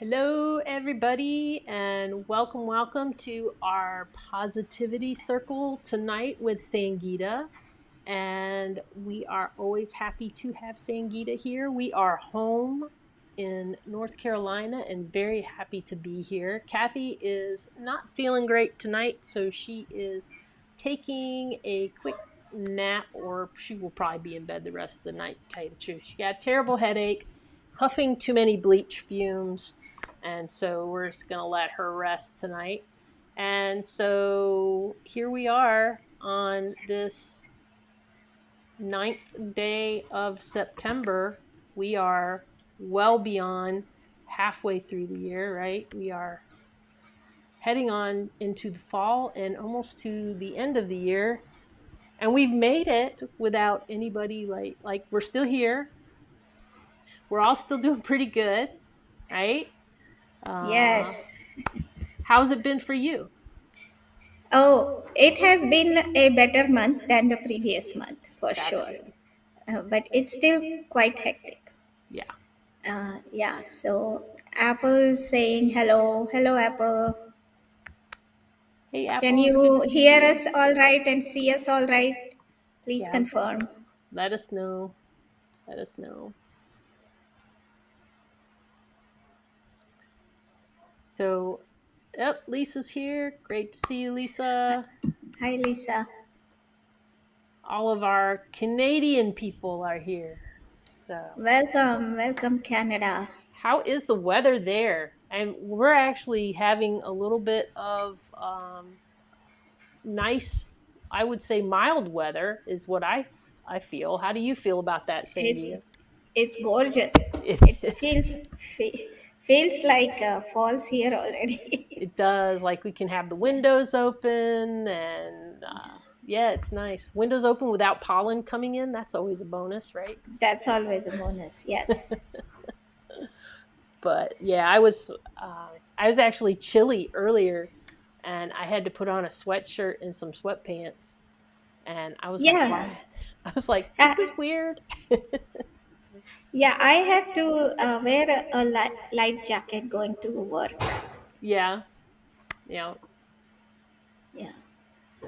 Hello, everybody, and welcome to our positivity circle tonight with Sangeeta. And we are always happy to have Sangeeta here. We are home in North Carolina and very happy to be here. Kathy is not feeling great tonight, so she is taking a quick nap, or she will probably be in bed the rest of the night, to tell you the truth. She got a terrible headache, huffing too many bleach fumes, and so we're just going to let her rest tonight. And so here we are on this ninth day of September. We are well beyond halfway through the year, right? We are heading on into the fall and almost to the end of the year. And we've made it without anybody like we're still here. We're all still doing pretty good, right? Uh, Yes. how's it been for you? Oh, it has been a better month than the previous month for That's sure. good. But it's still quite hectic. Yeah. Yeah, so Apple saying hello. Hello, Apple. Hey, Can Apple, it's good to you see hear you. us all right and see us all right? Please Yeah. confirm. Let us know. Let us know. So, yep, Lisa's here. Great to see you, Lisa. Hi, Lisa. All of our Canadian people are here. So, Welcome, welcome, Canada. how is the weather there? And we're actually having a little bit of nice, I would say mild weather, is what I feel. How do you feel about that, It's Sangeeta? it's gorgeous. It It is. feels like fall's here already. It does. Like we can have the windows open, and yeah, it's nice. Windows open without pollen coming in. That's always a bonus, right? That's always a bonus. Yes. But yeah, I was actually chilly earlier, and I had to put on a sweatshirt and some sweatpants, and I was like, Yeah. why? I was like, Uh, this is weird. yeah, I had to wear a light jacket going to work. Yeah, yeah. Yeah.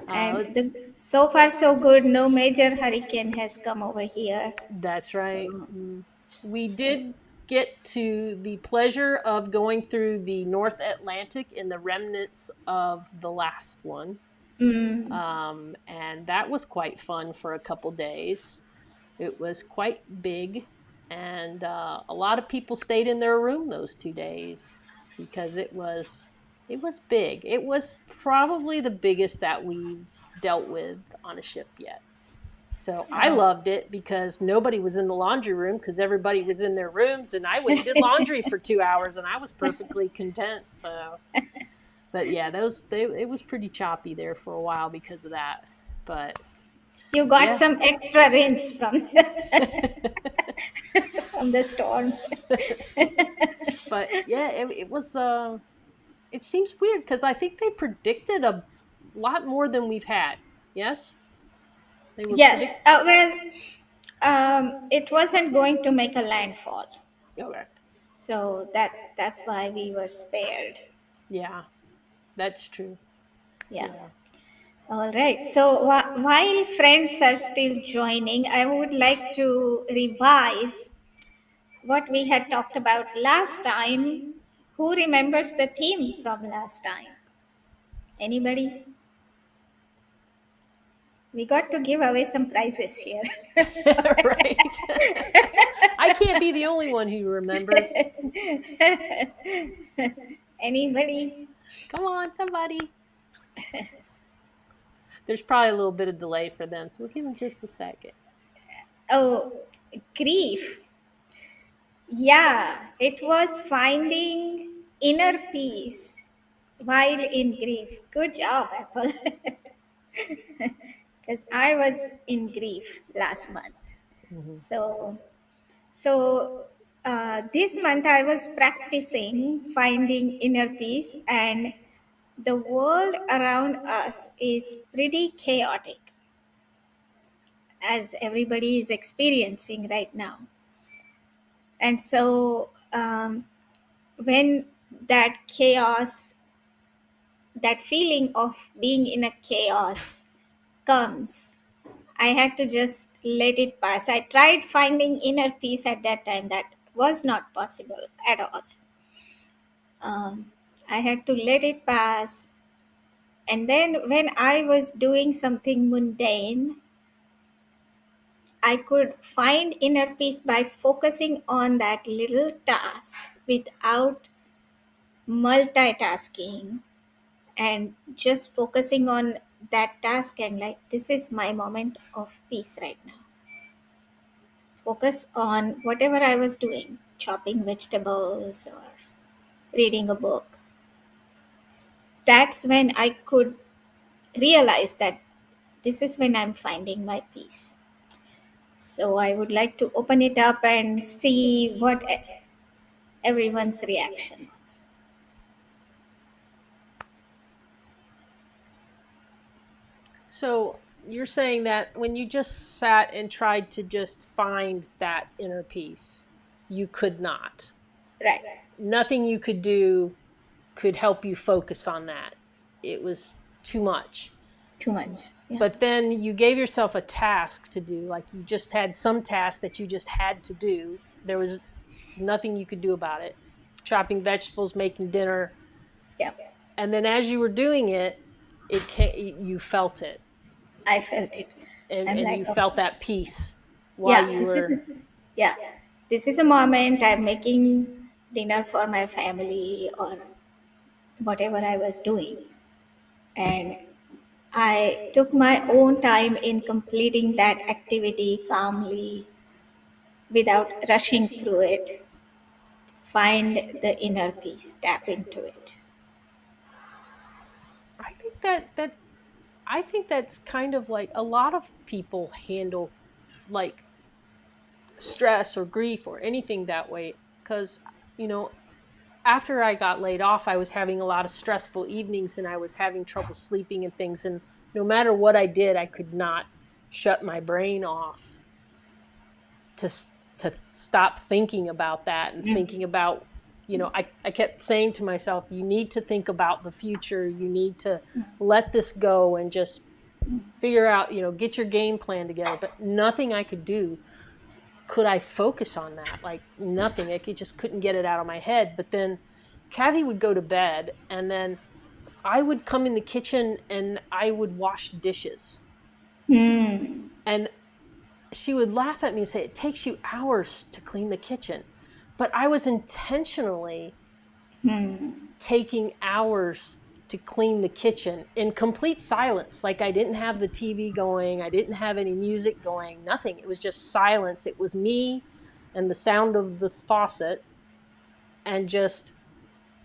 Uh, And so far, so good. No major hurricane has come over here. that's right. So, We it, did get to the pleasure of going through the North Atlantic in the remnants of the last one. mm, And that was quite fun for a couple days. It was quite big, and a lot of people stayed in their room those 2 days because it was big. It was probably the biggest that we've dealt with on a ship yet. So I oh. loved it because nobody was in the laundry room because everybody was in their rooms, and I went and did laundry for 2 hours, and I was perfectly content. So, but yeah, it was pretty choppy there for a while because of that. But You got yeah. some extra rinse from from the storm. But yeah, it was. It seems weird because I think they predicted a lot more than we've had. Yes, they were Yes. predict. It wasn't going to make a landfall, Okay. so that's why we were spared. Yeah, that's true. Yeah. Yeah. All right. So while friends are still joining, I would like to revise what we had talked about last time. Who remembers the theme from last time? Anybody? We got to give away some prizes here. Right. I can't be the only one who remembers. Anybody? Come on, somebody. There's probably a little bit of delay for them, so we'll give them just a second. Oh, grief. Yeah, it was finding inner peace while in grief. Good job, Apple. Because I was in grief last month. Hmm. So, so this month I was practicing finding inner peace, and the world around us is pretty chaotic, as everybody is experiencing right now. And so when that chaos, that feeling of being in a chaos comes, I had to just let it pass. I tried finding inner peace at that time. That was not possible at all. Um, I had to let it pass. And then when I was doing something mundane, I could find inner peace by focusing on that little task without multitasking, and just focusing on that task, and like, this is my moment of peace right now. Focus on whatever I was doing, chopping vegetables or reading a book. That's when I could realize that this is when I'm finding my peace. So I would like to open it up and see what everyone's reaction was. So you're saying that when you just sat and tried to just find that inner peace, you could not. Right. Nothing you could do could help you focus on that. It was too much. Too much. Yeah. But then you gave yourself a task to do, like you just had some task that you just had to do. There was nothing you could do about it. Chopping vegetables, making dinner, Yeah. and then as you were doing it, you felt it, I felt it. I'm and like, you felt okay. that peace while Yeah, you this is, were. yeah, this is a moment I'm making dinner for my family or whatever I was doing. And I took my own time in completing that activity calmly without rushing through it. Find the inner peace, tap into it. I think that's kind of like a lot of people handle like stress or grief or anything that way, because you know after I got laid off, I was having a lot of stressful evenings and I was having trouble sleeping and things. And no matter what I did, I could not shut my brain off to to stop thinking about that and thinking about, I kept saying to myself, you need to think about the future. You need to let this go and just figure out, get your game plan together. But nothing I could do could I focus on that. Like nothing. Just couldn't get it out of my head. But then Kathy would go to bed and then I would come in the kitchen and I would wash dishes. Hmm. And she would laugh at me and say, it takes you hours to clean the kitchen. But I was intentionally taking hours to clean the kitchen in complete silence. Like I didn't have the TV going, I didn't have any music going, nothing. It was just silence. It was me and the sound of the faucet and just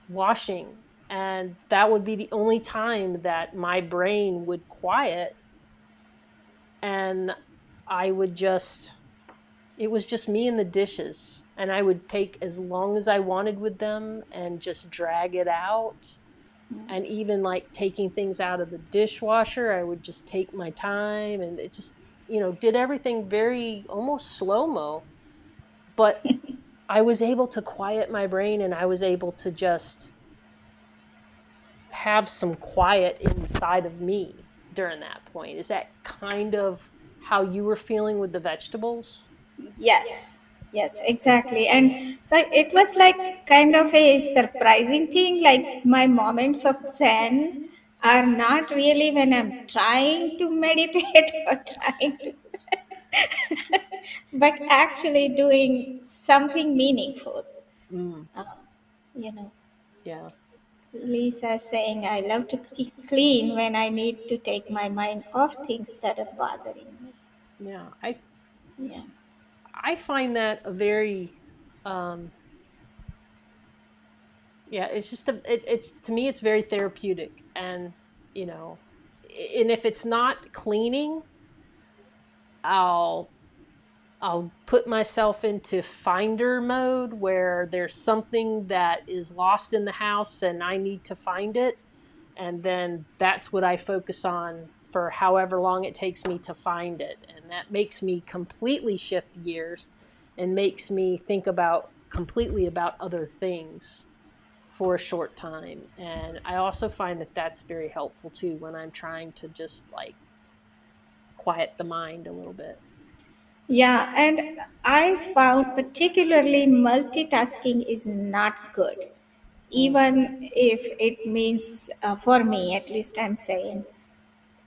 washing. And that would be the only time that my brain would quiet and I would just, it was just me and the dishes. And I would take as long as I wanted with them and just drag it out. And even like taking things out of the dishwasher, I would just take my time and it just, did everything very almost slow mo. But I was able to quiet my brain and I was able to just have some quiet inside of me during that point. Is that kind of how you were feeling with the vegetables? Yes, yes, exactly. And so it was like kind of a surprising thing. Like my moments of Zen are not really when I'm trying to meditate or trying to, but actually doing something meaningful. Mm, Uh, you know, yeah, Lisa saying, I love to clean when I need to take my mind off things that are bothering me. yeah. Yeah. I find that a very, um, yeah. It's just it's to me it's very therapeutic, and you know, and if it's not cleaning, I'll I'll put myself into finder mode where there's something that is lost in the house and I need to find it. And then that's what I focus on for however long it takes me to find it. And that makes me completely shift gears and makes me think about completely about other things. for a short time. And I also find that that's very helpful too when I'm trying to just like quiet the mind a little bit. Yeah, and I found particularly multitasking is not good. Mm, Even if it means, for me at least, I'm saying,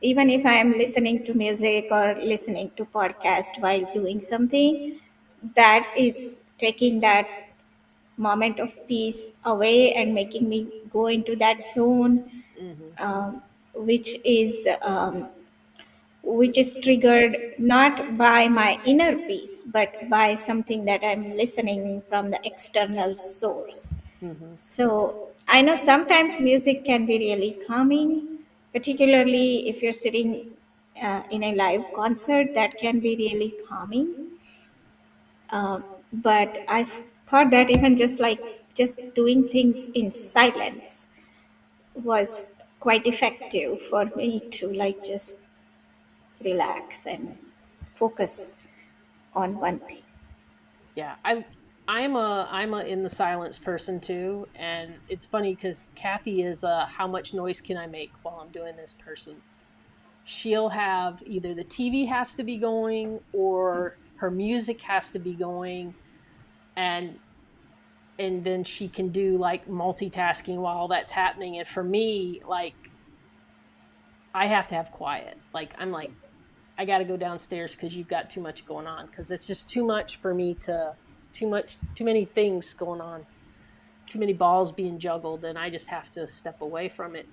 even if I am listening to music or listening to podcast while doing something, that is taking that moment of peace away and making me go into that zone, hmm um, which is which is triggered not by my inner peace but by something that I'm listening from the external source. hmm So I know sometimes music can be really calming, particularly if you're sitting in a live concert, that can be really calming. But I've thought that even just like just doing things in silence was quite effective for me to like just relax and focus on one thing. Yeah, I'm a in the silence person too, and it's funny because Kathy is a how much noise can I make while I'm doing this person. She'll have either the TV has to be going or her music has to be going, and then she can do like multitasking while that's happening. And for me, like I have to have quiet. Like I'm like I got to go downstairs because you've got too much going on because it's just too much for me to too many things going on, too many balls being juggled, and I just have to step away from it.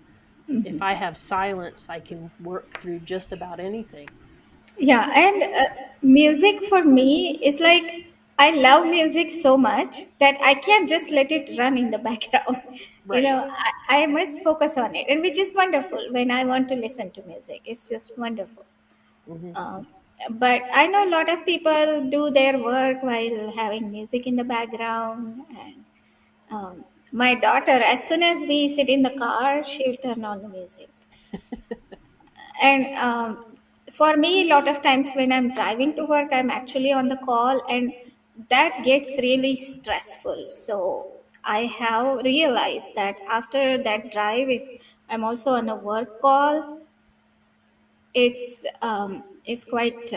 If I have silence, I can work through just about anything. Yeah, and music for me is like I love music so much that I can't just let it run in the background. You Right. know, I must focus on it, and which is wonderful when I want to listen to music. It's just wonderful. hmm Um, but I know a lot of people do their work while having music in the background. And my daughter, as soon as we sit in the car, she'll turn on the music. And for me, a lot of times when I'm driving to work, I'm actually on the call, and that gets really stressful. So I have realized that after that drive, if I'm also on a work call, it's quite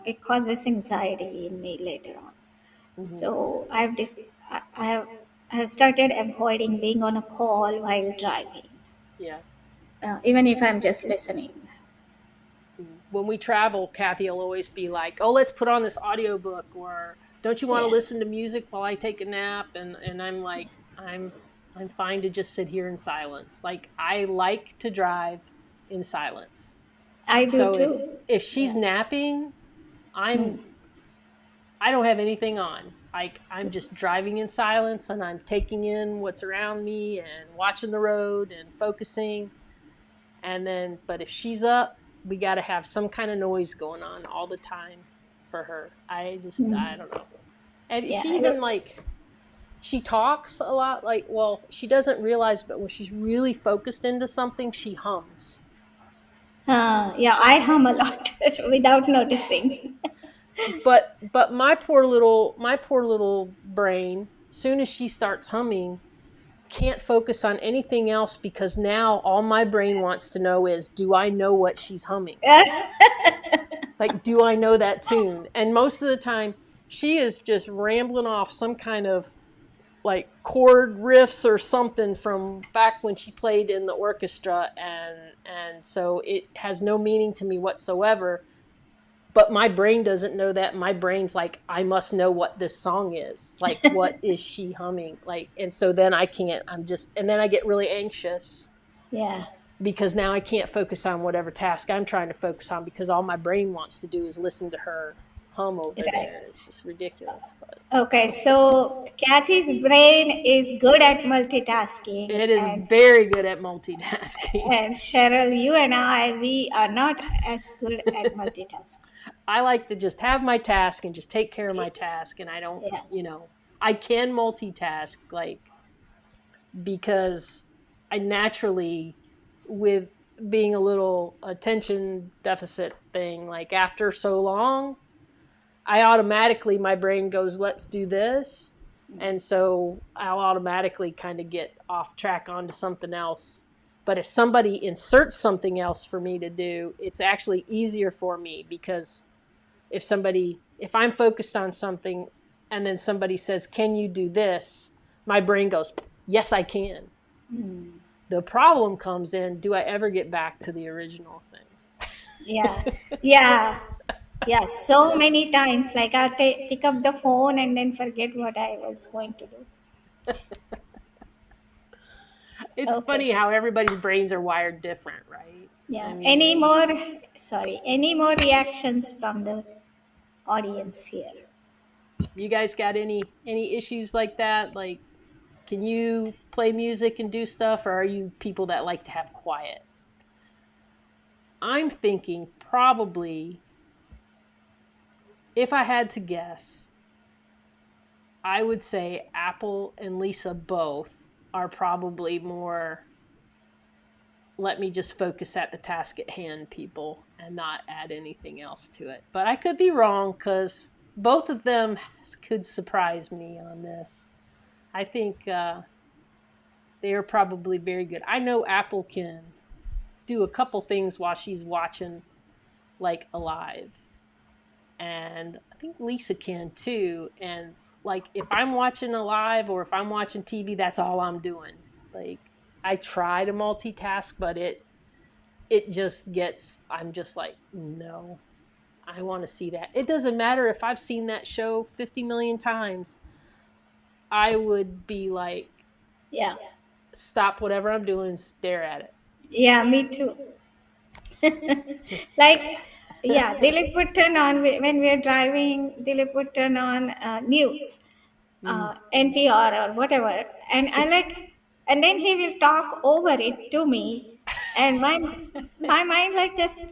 it causes anxiety in me later on. hmm So I have started avoiding being on a call while driving, Yeah. even if I'm just listening. When we travel, Kathy will always be like, "Oh, let's put on this audiobook," or "Don't you want to Yeah, listen to music while I take a nap?" And I'm like, I'm fine to just sit here in silence. Like I like to drive in silence. I do So too. if she's Yeah. napping, I'm I don't have anything on. Like I'm just driving in silence and I'm taking in what's around me and watching the road and focusing. And then, but if she's up, we got to have some kind of noise going on all the time for her. I don't know. And Yeah. she even like, she talks a lot. Like, well, she doesn't realize, but when she's really focused into something, she hums. Yeah, I hum a lot without noticing. But my poor little brain, soon as she starts humming, can't focus on anything else because now all my brain wants to know is, do I know what she's humming? Like, do I know that tune? And most of the time, she is just rambling off some kind of like chord riffs or something from back when she played in the orchestra, and so it has no meaning to me whatsoever. But my brain doesn't know that. My brain's like, I must know what this song is. Like, what is she humming? Like, and so then I can't. I'm just, and then I get really anxious Yeah, because now I can't focus on whatever task I'm trying to focus on because all my brain wants to do is listen to her hum over right. there. It's just ridiculous. But Okay, so Kathy's brain is good at multitasking, it is very good at multitasking. and Cheryl, you and I, we are not as good at multitasking. I like to just have my task and just take care of my task, and I don't, Yeah, I can multitask like because I naturally, with being a little attention deficit thing, like after so long, I automatically, my brain goes, let's do this. And so I'll automatically kind of get off track onto something else. But if somebody inserts something else for me to do, it's actually easier for me, because if I'm focused on something and then somebody says, "Can you do this?" my brain goes, "Yes, I can." The problem comes in, do I ever get back to the original Yeah, thing? yeah, yeah. So many times, like I'll pick up the phone and then forget what I was going to do. It's Okay. funny how everybody's brains are wired different, right? I Yeah. Any mean, more? Sorry. Any more reactions from the audience here? you guys got any issues like that? Like, can you play music and do stuff, or are you people that like to have quiet? I'm thinking probably, if I had to guess, I would say Apple and Lisa both are probably more, let me just focus at the task at hand people and not add anything else to it. But I could be wrong, because both of them could surprise me on this. I think they are probably very good. I know Apple can do a couple things while she's watching, like, Alive. And I think Lisa can too. And like, if I'm watching Alive or if I'm watching TV, that's all I'm doing. Like, I try to multitask, but it just gets, I'm just like, no, I want to see that. It doesn't matter if I've seen that show 50 million times. I would be like, Yeah. stop whatever I'm doing and stare at it. Yeah, me too. Just Like, yeah, Dilip would turn on when we're driving. Dilip would turn on news, mm. NPR or whatever, and I like, and then he will talk over it to me, and my mind like just,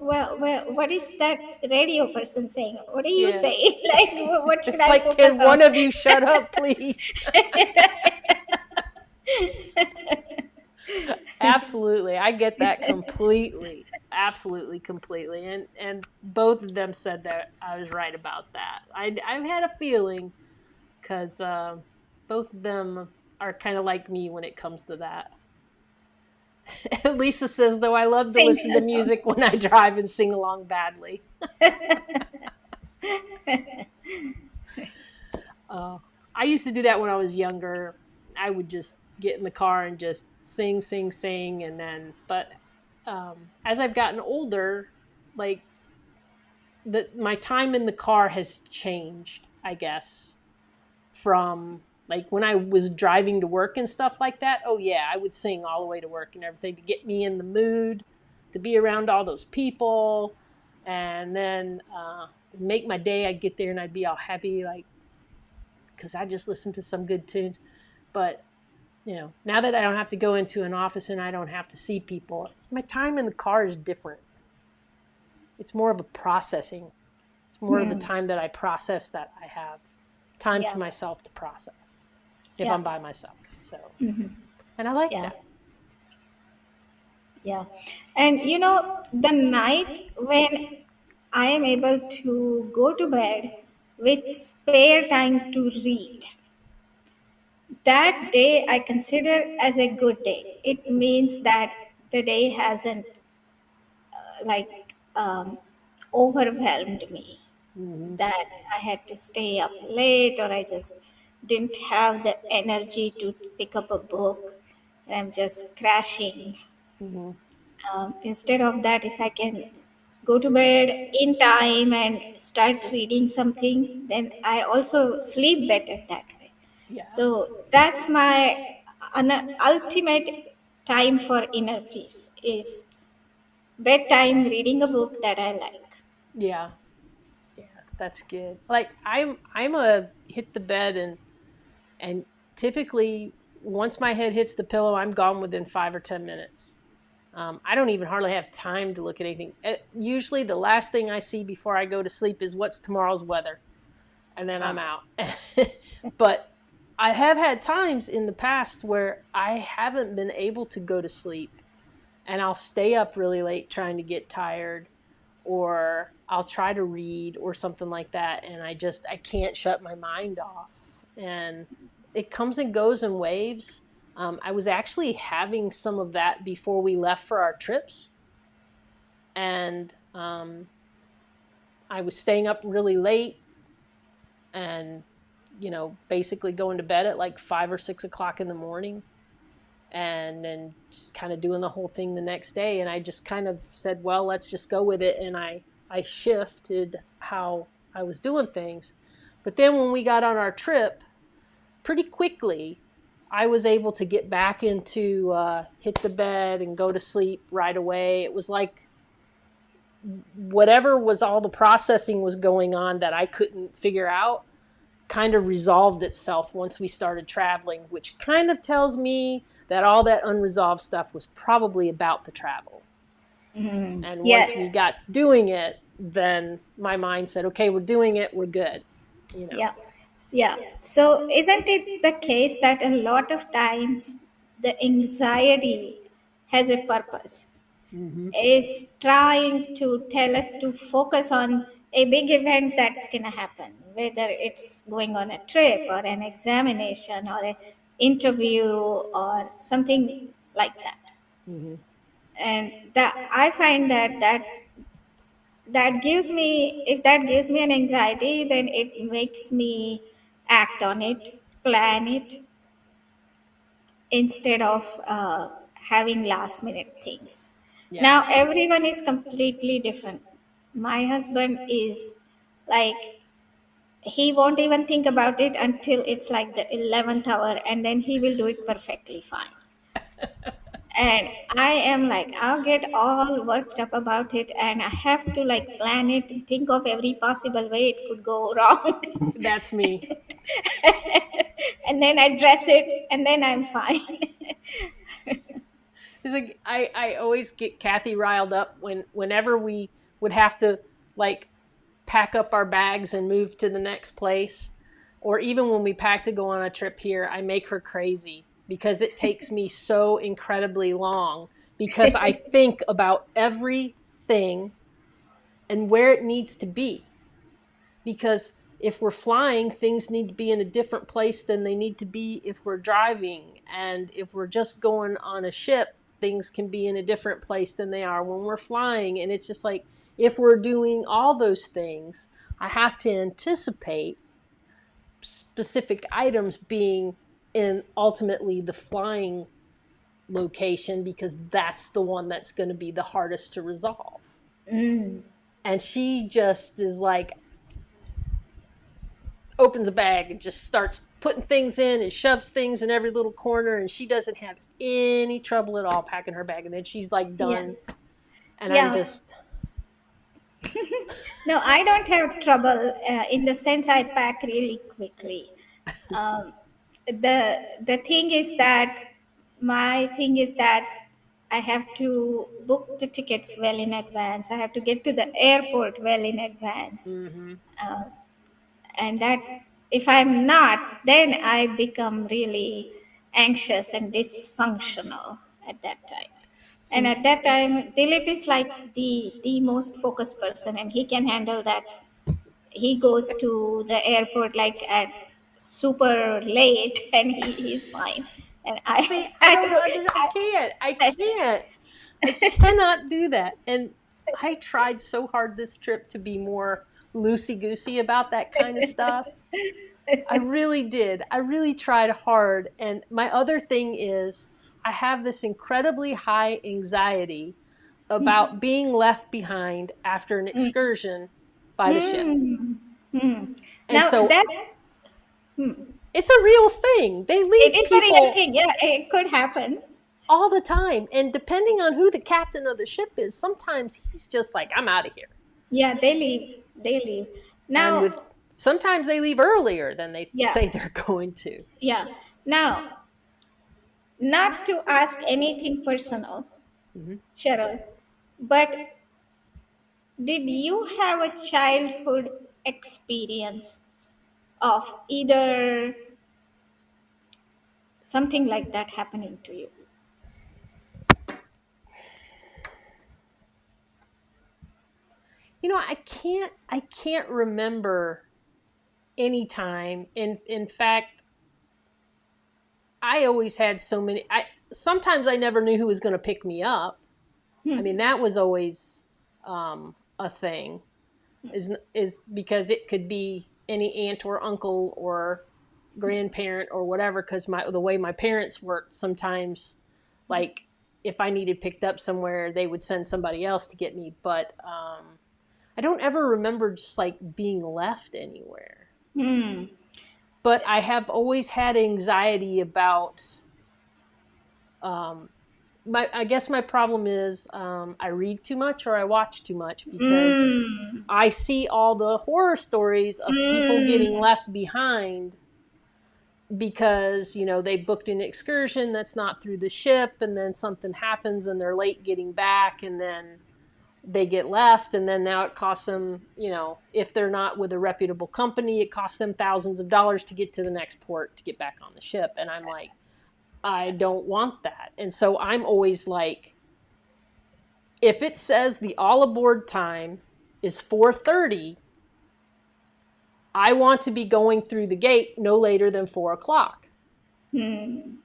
well, what is that radio person saying? What are you Yeah. saying? Like, what should It's I like, focus can on? one of you shut up, please? Absolutely. I get that completely. Absolutely, completely. And both of them said that I was right about that. I've had a feeling, because both of them are kind of like me when it comes to that. Lisa says, though, I love to Sing listen to music when I drive and sing along badly. I used to do that when I was younger. I would just get in the car and just sing, sing, sing, and then, but as I've gotten older, like, my time in the car has changed, I guess, from like when I was driving to work and stuff like that. Oh yeah, I would sing all the way to work and everything to get me in the mood to be around all those people, and then make my day. I'd get there and I'd be all happy, like, because I just listened to some good tunes. But now that I don't have to go into an office and I don't have to see people, my time in the car is different. It's more of a processing. It's more of the time that I process, that I have time to Yeah, myself to process if yeah, I'm by myself. So, and I like yeah, that. yeah. And the night when I am able to go to bed with spare time to read, that day I consider as a good day. It means that the day hasn't like overwhelmed me, Mm-hmm. that I had to stay up late or I just didn't have the energy to pick up a book and I'm just crashing. Mm-hmm. Instead of that, if I can go to bed in time and start reading something, then I also sleep better that way. Yeah. So that's my ultimate time for inner peace is bedtime reading a book that I like. Yeah. Yeah. That's good. Like, I'm a hit the bed, and typically once my head hits the pillow, I'm gone within 5 or 10 minutes. I don't even hardly have time to look at anything. Usually, the last thing I see before I go to sleep is what's tomorrow's weather, and then I'm Ah, out. But I have had times in the past where I haven't been able to go to sleep, and I'll stay up really late trying to get tired, or I'll try to read or something like that, and I can't shut my mind off. and it comes and goes in waves. I was actually having some of that before we left for our trips, and I was staying up really late and, basically going to bed at like 5 or 6 o'clock in the morning, and then just kind of doing the whole thing the next day. And I just kind of said, well, let's just go with it. And I shifted how I was doing things. But then when we got on our trip, pretty quickly, I was able to get back into hit the bed and go to sleep right away. It was like whatever was all the processing was going on that I couldn't figure out kind of resolved itself once we started traveling, which kind of tells me that all that unresolved stuff was probably about the travel. And once we Yes. got doing it, then my mind said, okay, we're doing it, we're good, you know. Yeah. Yeah. So, isn't it the case that a lot of times the anxiety has a purpose? Mm-hmm. It's trying to tell us to focus on a big event that's going to happen, whether it's going on a trip or an examination or an interview or something like that. Mm-hmm. And that I find that gives me, if that gives me an anxiety, then it makes me act on it, plan it, instead of having last minute things. Yeah. Now everyone is completely different. My husband is like, he won't even think about it until it's like the 11th hour, and then he will do it perfectly fine. And I am like, I'll get all worked up about it, and I have to like plan it, think of every possible way it could go wrong. That's me. And then I dress it, and then I'm fine. It's like I always get Kathy riled up whenever we would have to like pack up our bags and move to the next place, or even when we pack to go on a trip here, I make her crazy because it takes me so incredibly long because I think about everything and where it needs to be. Because if we're flying, things need to be in a different place than they need to be if we're driving. And if we're just going on a ship, things can be in a different place than they are when we're flying. And it's just like, if we're doing all those things, I have to anticipate specific items being in ultimately the flying location because that's the one that's going to be the hardest to resolve. And she just is like, opens a bag and just starts putting things in and shoves things in every little corner, and she doesn't have any trouble at all packing her bag, and then she's like Yeah. done, and I'm Yeah. just No, I don't have trouble in the sense I pack really quickly. Um, the thing is that my thing is that I have to book the tickets well in advance. I have to get to the airport well in advance, mm-hmm. and that, if I'm not, then I become really anxious and dysfunctional at that time. And See, at that time, Dilip is like the most focused person, and he can handle that. He goes to the airport like at super late, and he's fine. And see, I I, don't under, I can't, I, I cannot do that, and I tried so hard this trip to be more loosey goosey about that kind of stuff. I really did. I really tried hard. And my other thing is, I have this incredibly high anxiety about being left behind after an excursion by the ship. hmm, hmm. And Now so that's, it's a real thing. They it leave is a real people thing. Yeah, it could happen. all the time. And depending on who the captain of the ship is, sometimes he's just like, I'm out of here. Yeah, they leave. They leave. And Now, with sometimes they leave earlier than they yeah, say they're going to. yeah. Now, not to ask anything personal, Mhm. Cheryl, but did you have a childhood experience of either something like that happening to you? I can't remember anytime. In fact, I always had so many. I sometimes I never knew who was going to pick me up. I mean, that was always a thing. Is because it could be any aunt or uncle or grandparent or whatever. Because the way my parents worked, sometimes like if I needed picked up somewhere, they would send somebody else to get me. But I don't ever remember just like being left anywhere. Hmm. But I have always had anxiety about um, I guess my problem is I read too much or I watch too much because Mm. I see all the horror stories of people getting Mm. left behind because they booked an excursion that's not through the ship, and then something happens and they're late getting back, and then they get left, and then now it costs them, if they're not with a reputable company, it costs them thousands of dollars to get to the next port to get back on the ship. And I'm like, I don't want that. And so I'm always like, if it says the all aboard time is 4:30, I want to be going through the gate no later than 4 o'clock. Hmm.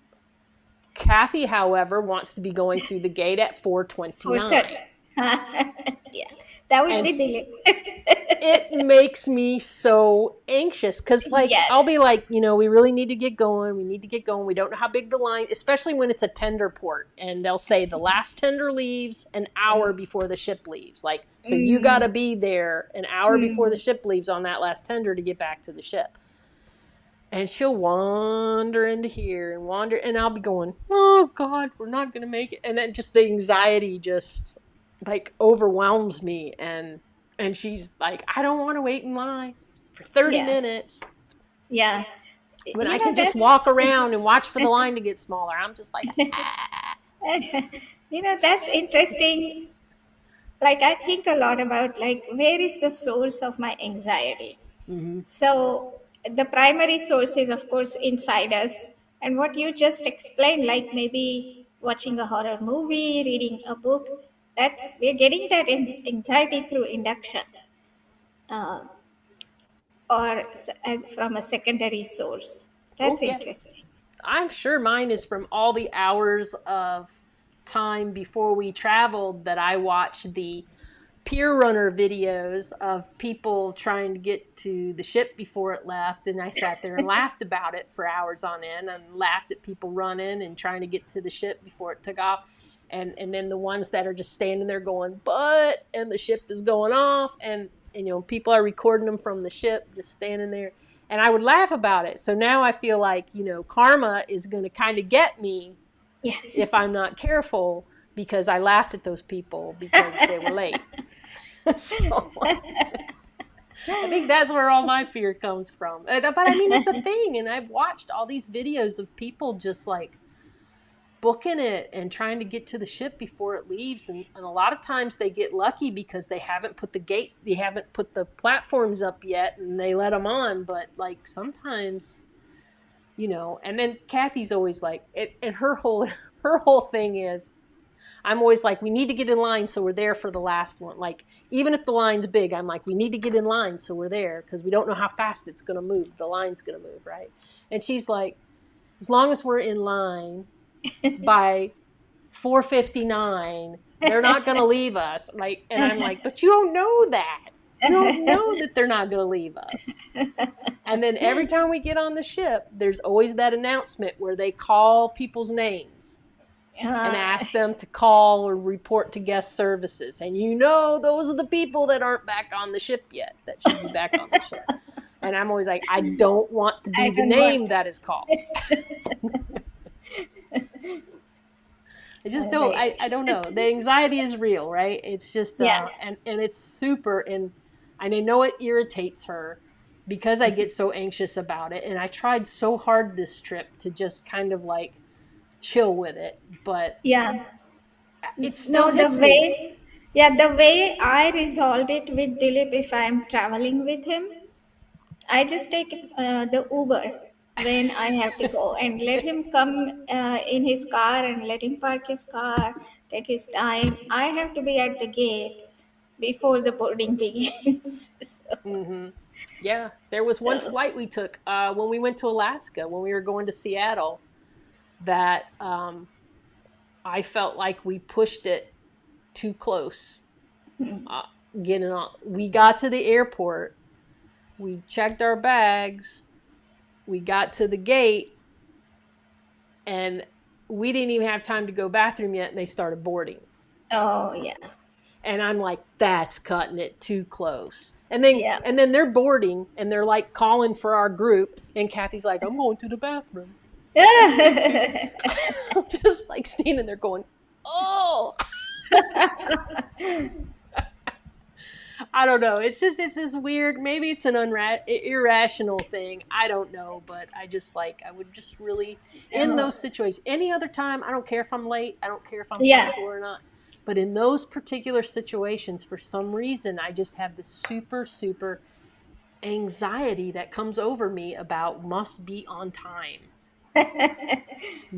Kathy, however, wants to be going through the gate at 4:30. 4:29. Yeah, that would And be the it makes me so anxious because, like, I'll be yes. like, we really need to get going. We need to get going. We don't know how big the line, especially when it's a tender port, and they'll say the last tender leaves an hour before the ship leaves. Like, so you got to Mm. be there an hour before the Mm. ship leaves on that last tender to get back to the ship. And she'll wander into here and wander, and I'll be going, oh God, we're not gonna make it. And then just the anxiety just like overwhelms me, and she's like, I don't want to wait in line for 30 Yeah, minutes yeah. when I You know can just that's walk around and watch for the line to get smaller. I'm just like, ah. that's interesting. Like I think a lot about like where is the source of my anxiety. Mm-hmm. So the primary source is of course inside us, and what you just explained, like maybe watching a horror movie, reading a book, that's we're getting that anxiety through induction, uh, or from a secondary source. Oh That's yeah, interesting. I'm sure mine is from all the hours of time before we traveled that I watched the peer runner videos of people trying to get to the ship before it left, and I sat there and laughed about it for hours on end and laughed at people running and trying to get to the ship before it took off. And then the ones that are just standing there going but, and the ship is going off, and people are recording them from the ship just standing there, and I would laugh about it. So now I feel like karma is going to kind of get me Yeah. if I'm not careful, because I laughed at those people because they were late. So I think that's where all my fear comes from. But I mean, it's a thing. And I've watched all these videos of people just like booking it and trying to get to the ship before it leaves. And a lot of times they get lucky because they haven't put they haven't put the platforms up yet and they let them on. But like sometimes, and then Kathy's always like, and her whole thing is, I'm always like, we need to get in line so we're there for the last one. Like, even if the line's big, I'm like, we need to get in line so we're there because we don't know how fast it's going to move. The line's going to move, right? And she's like, as long as we're in line by 4:59, they're not going to leave us. Like, and I'm like, but you don't know that. You don't know that they're not going to leave us. And then every time we get on the ship, there's always that announcement where they call people's names and Uh, ask them to call or report to guest services. And those are the people that aren't back on the ship yet, that should be back on the ship. And I'm always like, I don't want to I be the don't want. name that is called. I just don't, Right. I don't know. The anxiety is real, right? It's just, Yeah. and it's super, and I know it irritates her because I get so anxious about it. And I tried so hard this trip to just kind of like chill with it, but Yeah. it still No, the hits me. way, yeah, the way I resolved it with Dilip, if I'm traveling with him, I just take the Uber when I have to go and let him come in his car and let him park his car, take his time. I have to be at the gate before the boarding begins. So, Mm-hmm. Yeah, there was one So, flight we took when we went to Alaska, when we were going to Seattle, that I felt like we pushed it too close. Uh, getting on, we got to the airport, we checked our bags, we got to the gate, and we didn't even have time to go bathroom yet, and they started boarding. oh yeah, And I'm like, that's cutting it too close. And then yeah. and then they're boarding and they're like calling for our group, and Kathy's like, I'm going to the bathroom. I'm just like standing there going, oh, I don't know. It's this weird. Maybe it's an irrational thing. I don't know, but I just like I would just really in Oh, those situations. Any other time, I don't care if I'm late. I don't care if I'm yeah. punctual or not. But in those particular situations, for some reason, I just have this super anxiety that comes over me about must be on time.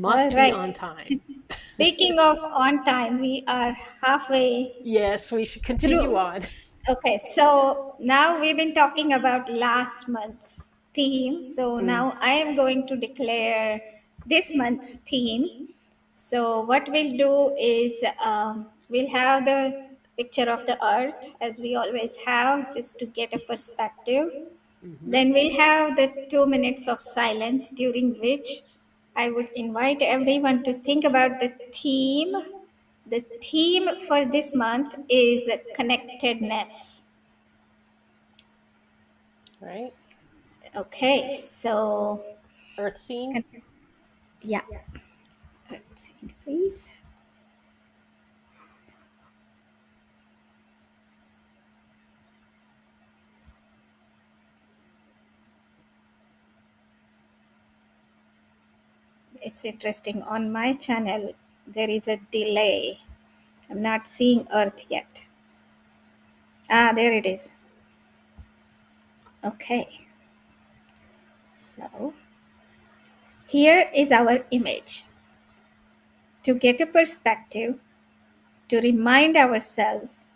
All Must be right. on time. Speaking of on time, we are halfway Yes, we should continue through. on. Okay, so now we've been talking about last month's theme. So Mm, now I am going to declare this month's theme. So what we'll do is we'll have the picture of the earth as we always have, just to get a perspective. hmm Then we'll have the 2 minutes of silence during which I would invite everyone to think about the theme. The theme for this month is connectedness. Right? Okay, so Earth scene. con- yeah, let's see, please. It's interesting. On my channel, there is a delay. I'm not seeing Earth yet. Ah, there it is. Okay, so here is our image. To get a perspective, to remind ourselves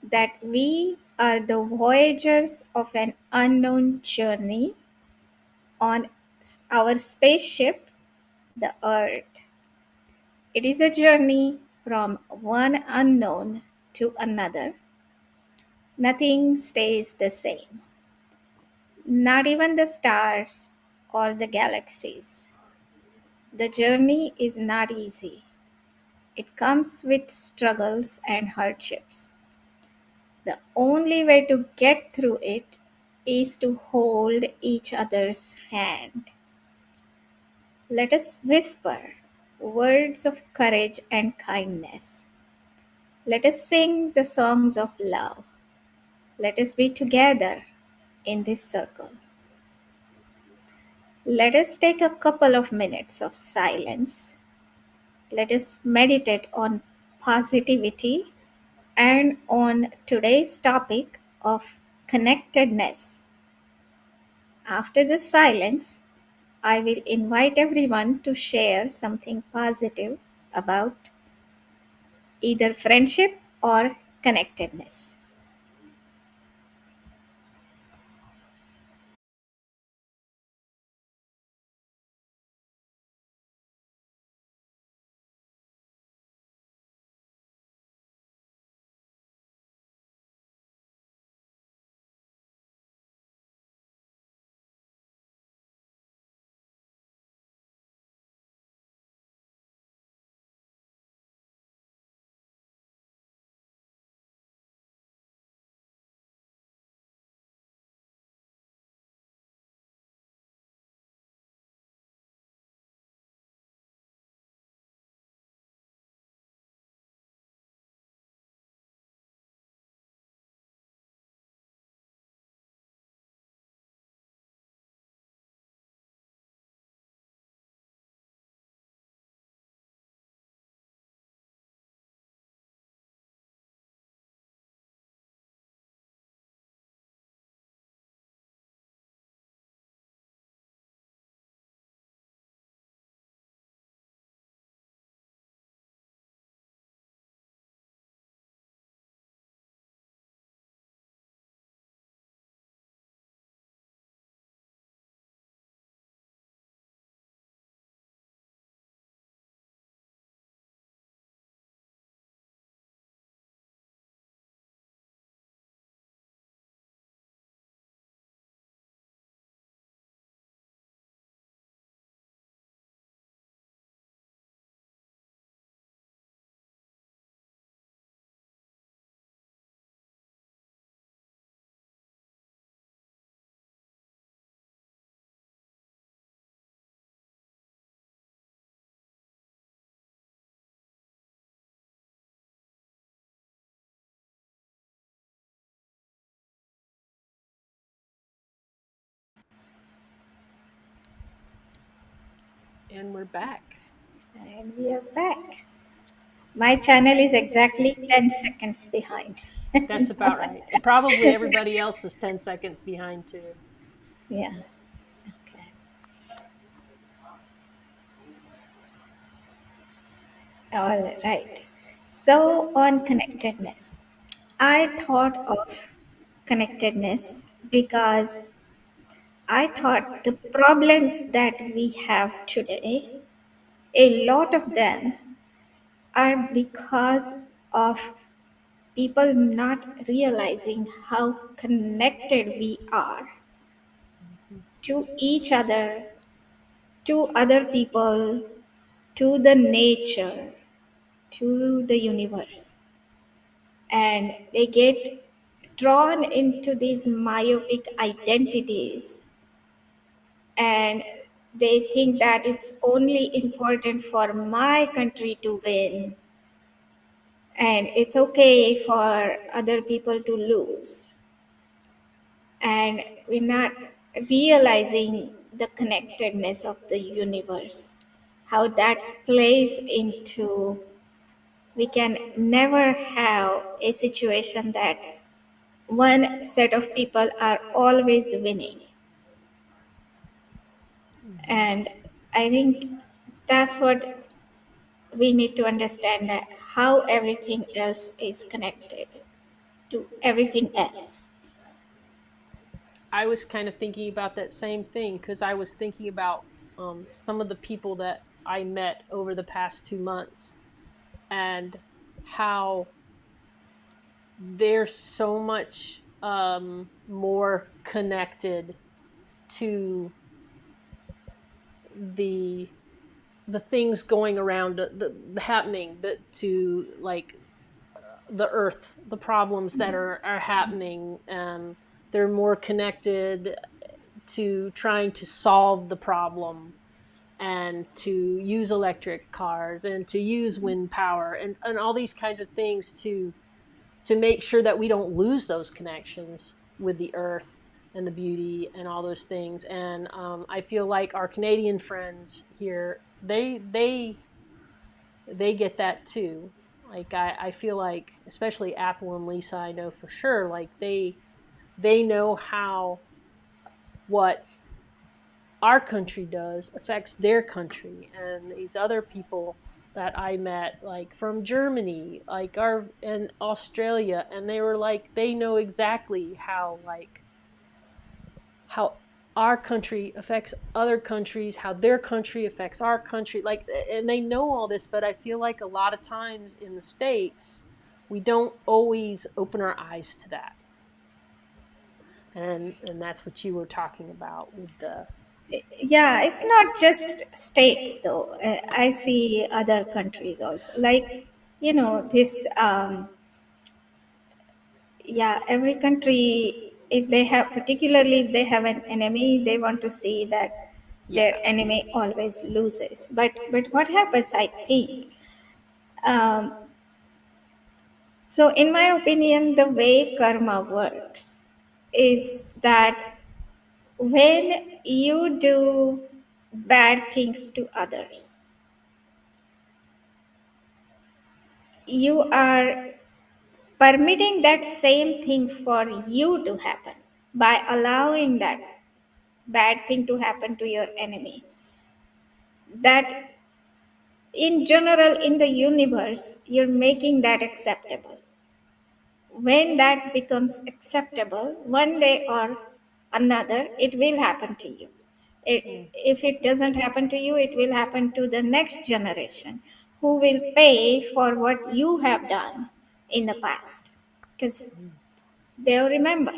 that we are the voyagers of an unknown journey on our spaceship, the Earth. It is a journey from one unknown to another. Nothing stays the same, not even the stars or the galaxies. The journey is not easy. It comes with struggles and hardships. The only way to get through it is to hold each other's hand. Let us whisper words of courage and kindness. Let us sing the songs of love. Let us be together in this circle. Let us take a couple of minutes of silence. Let us meditate on positivity and on today's topic of connectedness. After the silence, I will invite everyone to share something positive about either friendship or connectedness. And we're back. And we are back. My channel is exactly 10 seconds behind. That's about right. And probably everybody else is 10 seconds behind too. Yeah. Okay. All right. So, on connectedness, I thought of connectedness because I thought the problems that we have today, a lot of them are because of people not realizing how connected we are Mhm. to each other, to other people, to the nature, to the universe. And they get drawn into these myopic identities, and they think that it's only important for my country to win and it's okay for other people to lose. And we're not realizing the connectedness of the universe, how that plays into, we can never have a situation that one set of people are always winning. Mhm. And I think that's what we need to understand, that how everything else is connected to everything else. I was kind of thinking about that same thing because I was thinking about some of the people that I met over the past 2 months and how they're so much more connected to the the things going around the happening to like the earth, the problems that are happening. They're more connected to trying to solve the problem and to use electric cars and to use wind power and all these kinds of things to make sure that we don't lose those connections with the earth and the beauty and all those things. And I feel like our Canadian friends here, they get that too. Like I feel like especially Apple and Lisa, I know for sure, like they know how what our country does affects their country. And these other people that I met, like from Germany, like our and Australia, and they were like they know exactly how our country affects other countries, how their country affects our country, like, and they know all this. But I feel like a lot of times in the States we don't always open our eyes to that. And that's what you were talking about with the Yeah, it's not just states though. I see other countries also. Like, this, yeah, every country, if they have, particularly if they have an enemy, they want to see that their yeah. enemy always loses. But what happens, I think, um, so in my opinion, the way karma works is that when you do bad things to others, you are permitting that same thing for you to happen by allowing that bad thing to happen to your enemy. That in general, in the universe, you're making that acceptable. When that becomes acceptable, one day or another, it will happen to you. Mm, If it doesn't happen to you, it will happen to the next generation who will pay for what you have done in the past, because mm. they'll remember.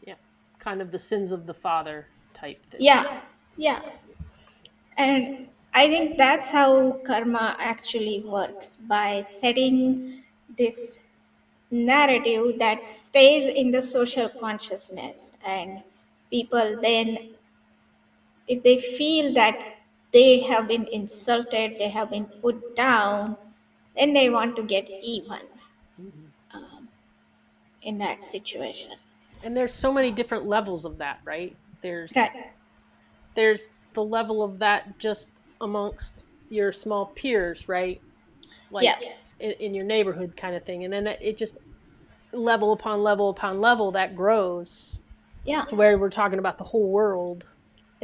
Yeah, kind of the sins of the father type thing. Yeah, yeah. And I think that's how karma actually works, by setting this narrative that stays in the social consciousness. And people then, if they feel that they have been insulted, they have been put down, then they want to get even Mhm. in that situation. And there's so many different levels of that, right? There's Right. there's the level of that just amongst your small peers, right? Like Yes. in your neighborhood kind of thing. And then it just level upon level upon level that grows Yeah. to where we're talking about the whole world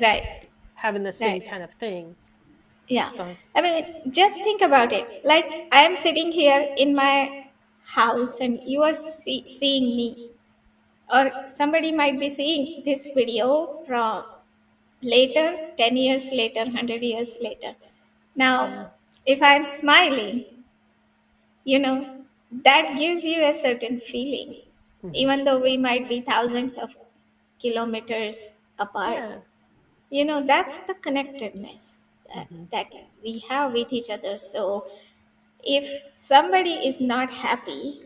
Right. having the same Right. kind of thing. Yeah. Just on. I mean, just think about it. Like, I am sitting here in my house and you are seeing me, or somebody might be seeing this video from later, 10 years later, 100 years later. Yeah. Now, if I'm smiling, you know, that gives you a certain feeling, Hmm. even though we might be thousands of kilometers apart. Yeah. That's the connectedness that, Hmm. that we have with each other. So, if somebody is not happy,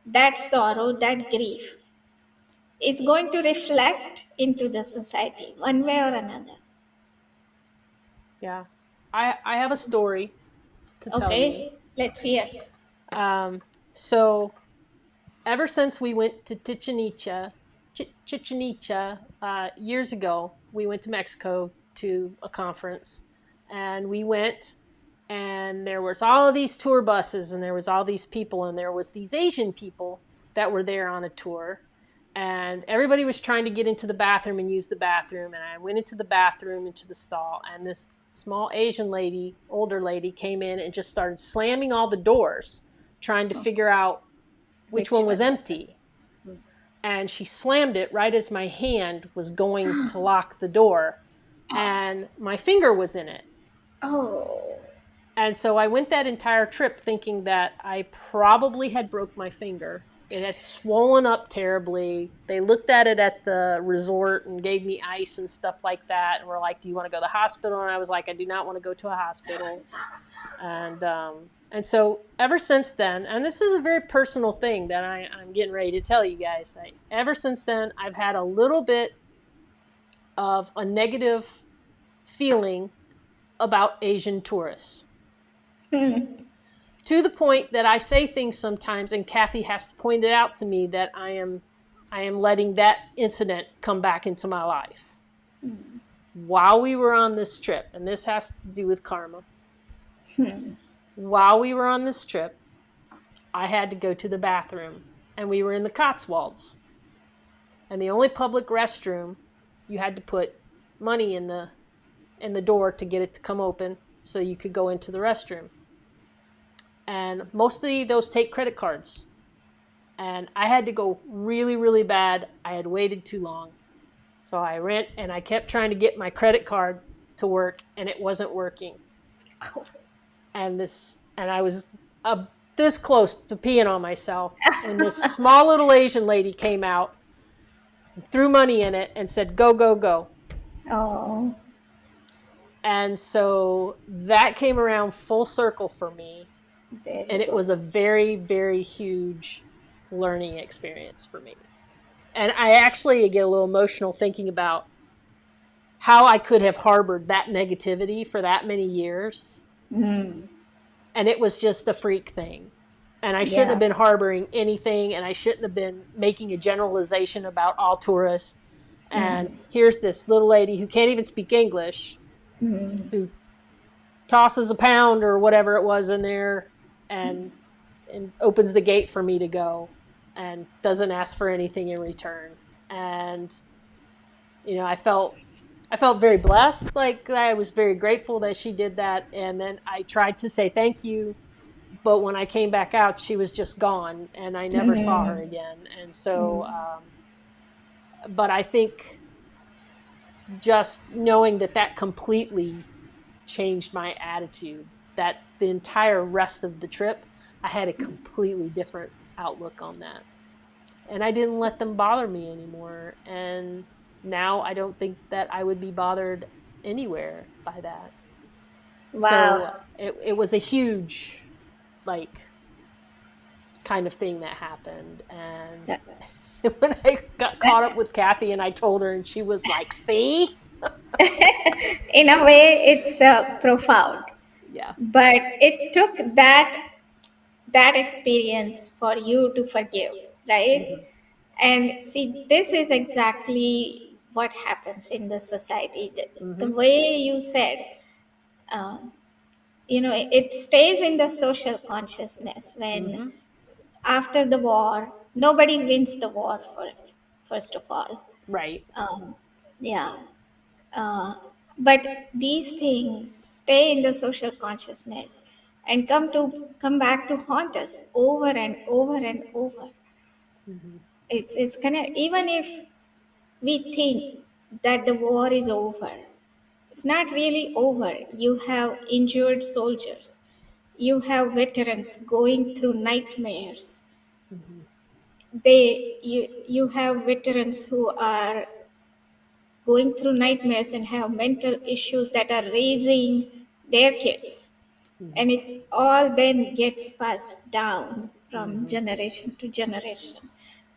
that sorrow, that grief is going to reflect into the society one way or another. Yeah. I have a story to tell you. Okay, let's hear. Um, so ever since we went to Chichen Itza years ago, we went to Mexico to a conference, and we went, and there was all of these tour buses, and there was all these people, and there was these Asian people that were there on a tour, and everybody was trying to get into the bathroom and use the bathroom, and I went into the bathroom into the stall, and this small Asian lady, older lady, came in and just started slamming all the doors, trying to figure out which Which one was one was it? empty. And she slammed it right as my hand was going to lock the door, and my finger was in it. Oh, And so I went that entire trip thinking that I probably had broke my finger. It had swollen up terribly. They looked at it at the resort and gave me ice and stuff like that, and were like, "Do you want to go to the hospital?" And I was like, "I do not want to go to a hospital." And so ever since then, and this is a very personal thing that I'm getting ready to tell you guys. Ever since then, I've had a little bit of a negative feeling about Asian tourists, to the point that I say things sometimes, and Kathy has to point it out to me that I am letting that incident come back into my life. While we were on this trip, and this has to do with karma. While we were on this trip, I had to go to the bathroom, and we were in the Cotswolds. And the only public restroom, you had to put money in the door to get it to come open so you could go into the restroom. And mostly those take credit cards. And I had to go really, really bad. I had waited too long. So I ran and I kept trying to get my credit card to work, and it wasn't working. And I was this close to peeing on myself, and this small little Asian lady came out, threw money in it, and said, "Go, go, go." oh, And so that came around full circle for me, there you and it go. was a very, very huge learning experience for me. And I actually get a little emotional thinking about how I could have harbored that negativity for that many years, and it was just a freak thing. And I shouldn't have Yeah. been harboring anything, and I shouldn't have been making a generalization about all tourists. And here's this little lady who can't even speak English, who tosses a pound or whatever it was in there, and opens the gate for me to go, and doesn't ask for anything in return. And I felt very blessed. Like, I was very grateful that she did that, and then I tried to say thank you, but when I came back out, she was just gone, and I never saw her again. And so, but I think just knowing that completely changed my attitude. That the entire rest of the trip, I had a completely different outlook on that, and I didn't let them bother me anymore. And now I don't think that I would be bothered anywhere by that. So Wow. it was a huge, like, kind of thing that happened. And That, when I got caught that's up with Kathy and I told her, and she was like, "See?" in a way it's profound, Yeah. but it took that experience for you to forgive, right? Hmm. And see, this is exactly what happens in the society. The Hmm. way you said, Um, it stays in the social consciousness when Mm-hmm. after the war, nobody wins the war first of all. Right. Um, yeah. Uh, but these things stay in the social consciousness and come back to haunt us over and over and over. Mm-hmm. It's gonna, even if we think that the war is over, it's not really over. You have injured soldiers, you have veterans going through nightmares. Mm-hmm. You have veterans who are going through nightmares and have mental issues that are raising their kids, Mm-hmm. and it all then gets passed down from Mm-hmm. generation to generation.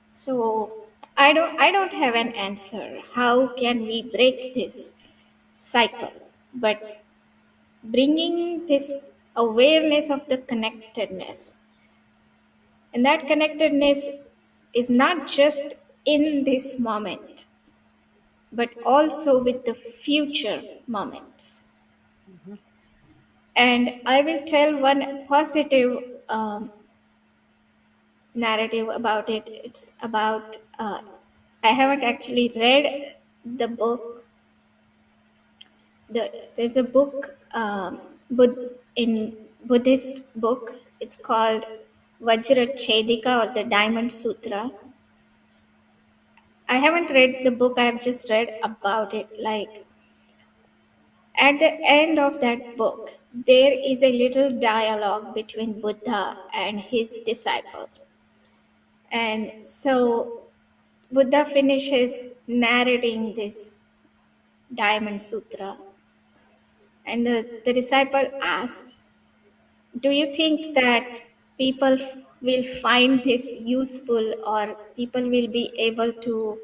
So I don't have an answer how can we break this cycle, but bringing this awareness of the connectedness, and that connectedness is not just in this moment but also with the future moments. Mm-hmm. And I will tell one positive narrative about it. It's about, I haven't actually read the book. There's a book, in Buddhist book. It's called Vajra Chedika or the Diamond Sutra. I haven't read the book. I have just read about it. Like, at the end of that book, there is a little dialogue between Buddha and his disciple. And so Buddha finishes narrating this Diamond Sutra, and the disciple asks, do you think that people will find this useful, or people will be able to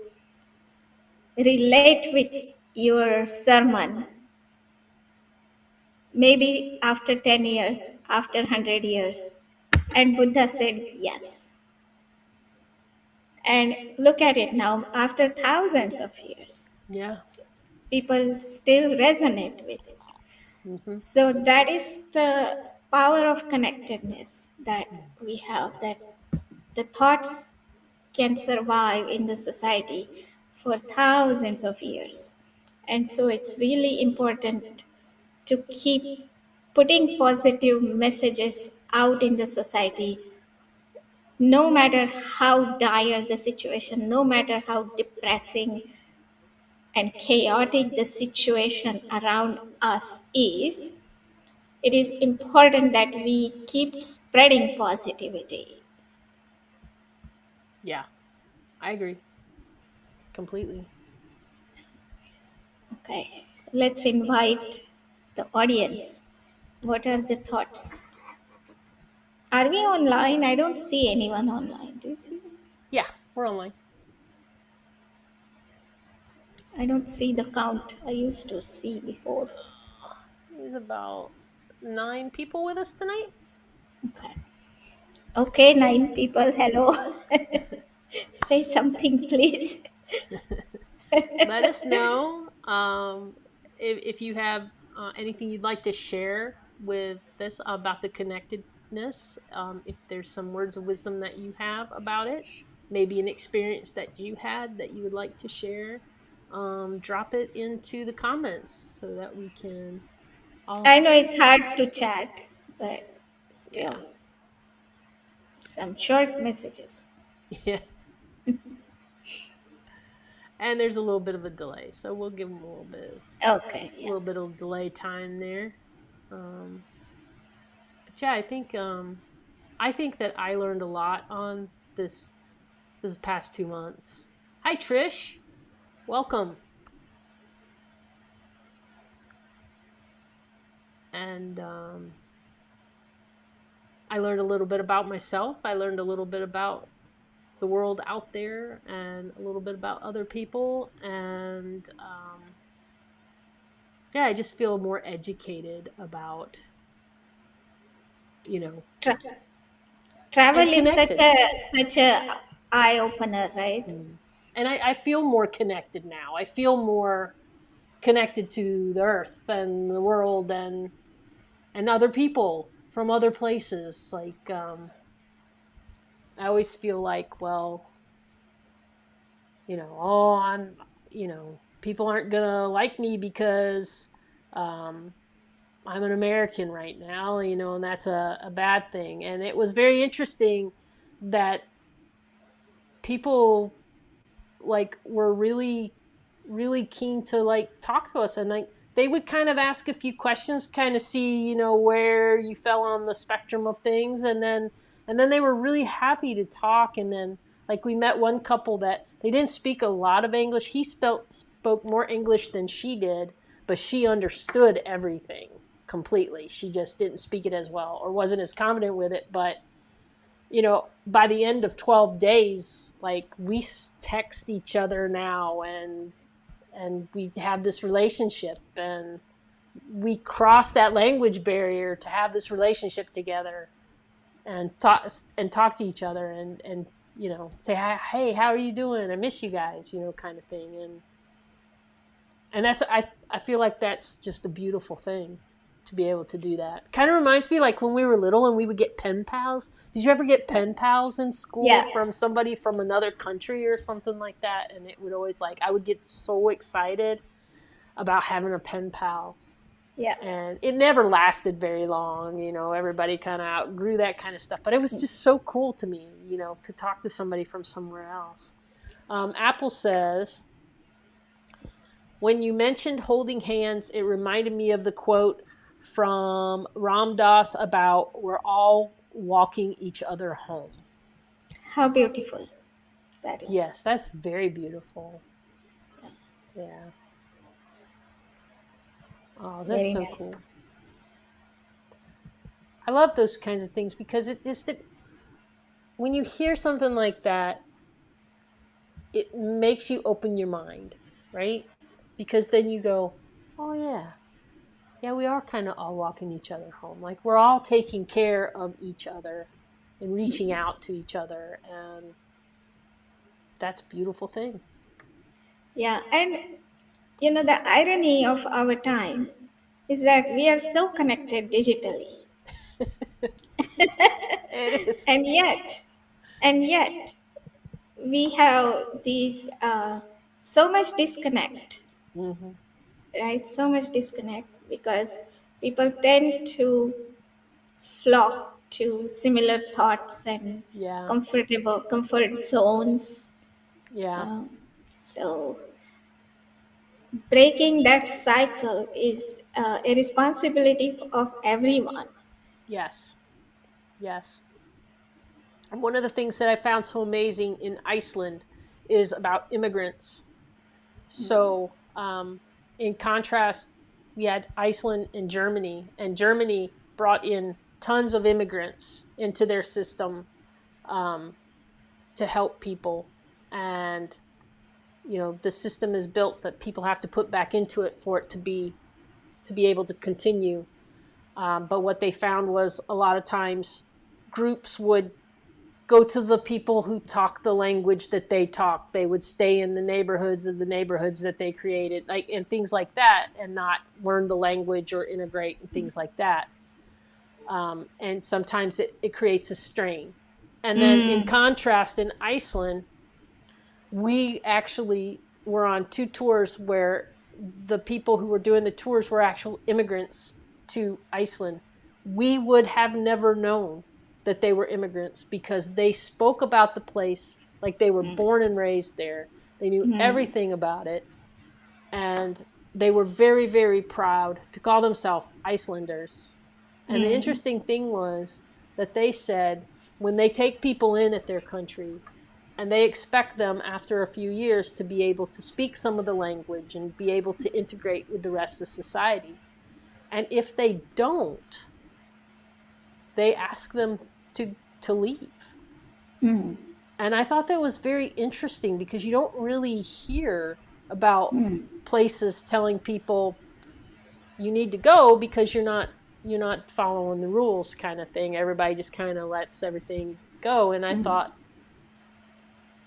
relate with your sermon maybe after 10 years, after 100 years? And Buddha said yes. And look at it now, after thousands of years, Yeah. people still resonate with it. Mm-hmm. So that is the power of connectedness that we have, that the thoughts can survive in the society for thousands of years. And so it's really important to keep putting positive messages out in the society, no matter how dire the situation, no matter how depressing and chaotic the situation around us is. It is important that we keep spreading positivity. Yeah. I agree completely. Okay, so let's invite the audience. What are the thoughts? Are we online? I don't see anyone online. Do you see? Yeah. We're online. I don't see the count I used to see before. There's about 9 people with us tonight. Okay. Okay, 9 people. Hello. Say something, please. Let us know if you have anything you'd like to share with this about the connectedness. If there's some words of wisdom that you have about it, maybe an experience that you had that you would like to share, drop it into the comments so that we can all, I know it's hard to chat, but yeah. still, some short messages. Yeah. And there's a little bit of a delay, so we'll give them Okay, a yeah. little bit of delay time there. But yeah, I think that I learned a lot on this past 2 months. Hi Trish, welcome. And I learned a little bit about myself. I learned a little bit about the world out there, and a little bit about other people. And yeah, I just feel more educated about, you know, Tra- Travel and is connected. such a eye opener, right? Mm. And I feel more connected now. I feel more. connected to the earth and the world and other people from other places. Like I always feel like, well, oh, people aren't gonna like me because um, I'm an American right now, and that's a bad thing. And it was very interesting that people like were really really keen to like talk to us, and like they would kind of ask a few questions, kind of see where you fell on the spectrum of things, and then they were really happy to talk. And then like we met one couple that they didn't speak a lot of English. He spoke more English than she did, but she understood everything completely. She just didn't speak it as well or wasn't as confident with it. But by the end of 12 days, like we text each other now, and we have this relationship, and we cross that language barrier to have this relationship together and talk to each other, and say, hey, how are you doing? I miss you guys, kind of thing. And that's I feel like that's just a beautiful thing to be able to do that. Kind of reminds me like when we were little and we would get pen pals. Did you ever get pen pals in school Yeah, from somebody from another country or something like that? And it would always like I would get so excited about having a pen pal. yeah, And it never lasted very long, everybody kind of outgrew that kind of stuff. But it was just so cool to me, to talk to somebody from somewhere else. Apple says, when you mentioned holding hands, it reminded me of the quote from Ram Dass about we're all walking each other home. how beautiful that is. Yes, that's very beautiful. Yeah. Oh, that's Very so nice. cool. I love those kinds of things because when you hear something like that, it makes you open your mind, right? Because then you go, oh, yeah. Yeah, we are kind of all walking each other home. Like we're all taking care of each other and reaching out to each other. And that's a beautiful thing. Yeah, and the irony of our time is that we are so connected digitally, It is. and yet we have these so much disconnect, Mm-hmm. right? So much disconnect because people tend to flock to similar thoughts and Yeah. comfortable comfort zones. Yeah. Um, so breaking that cycle is a responsibility of everyone. Yes. Yes. And one of the things that I found so amazing in Iceland is about immigrants. So, in contrast, we had Iceland and Germany brought in tons of immigrants into their system um, to help people. And, the system is built that people have to put back into it for it to be able to continue. But what they found was a lot of times groups would go to the people who talk the language that they talk. They would stay in the neighborhoods of the neighborhoods that they created, like and things like that, and not learn the language or integrate and things like that. And sometimes it creates a strain. And then in Mm, contrast, in Iceland, we actually were on two tours where the people who were doing the tours were actual immigrants to Iceland. We would have never known that they were immigrants because they spoke about the place like they were born and raised there. They knew everything about it, and they were very, very proud to call themselves Icelanders. And the interesting thing was that they said when they take people in at their country, and they expect them after a few years to be able to speak some of the language and be able to integrate with the rest of society. And if they don't, they ask them to leave. And I thought that was very interesting because you don't really hear about places telling people you need to go because you're not following the rules kind of thing. Everybody just kind of lets everything go. And I thought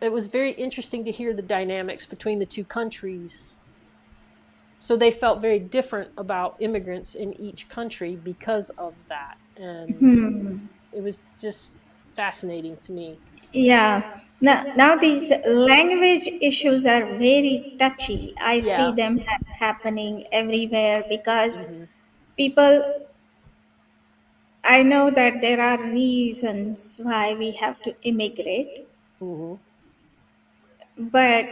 it was very interesting to hear the dynamics between the two countries So they felt very different about immigrants in each country because of that. And it was just fascinating to me. Yeah. Now these language issues are very touchy. I see Yeah. them happening everywhere because Hmm. people, I know that there are reasons why we have to immigrate, Hmm. but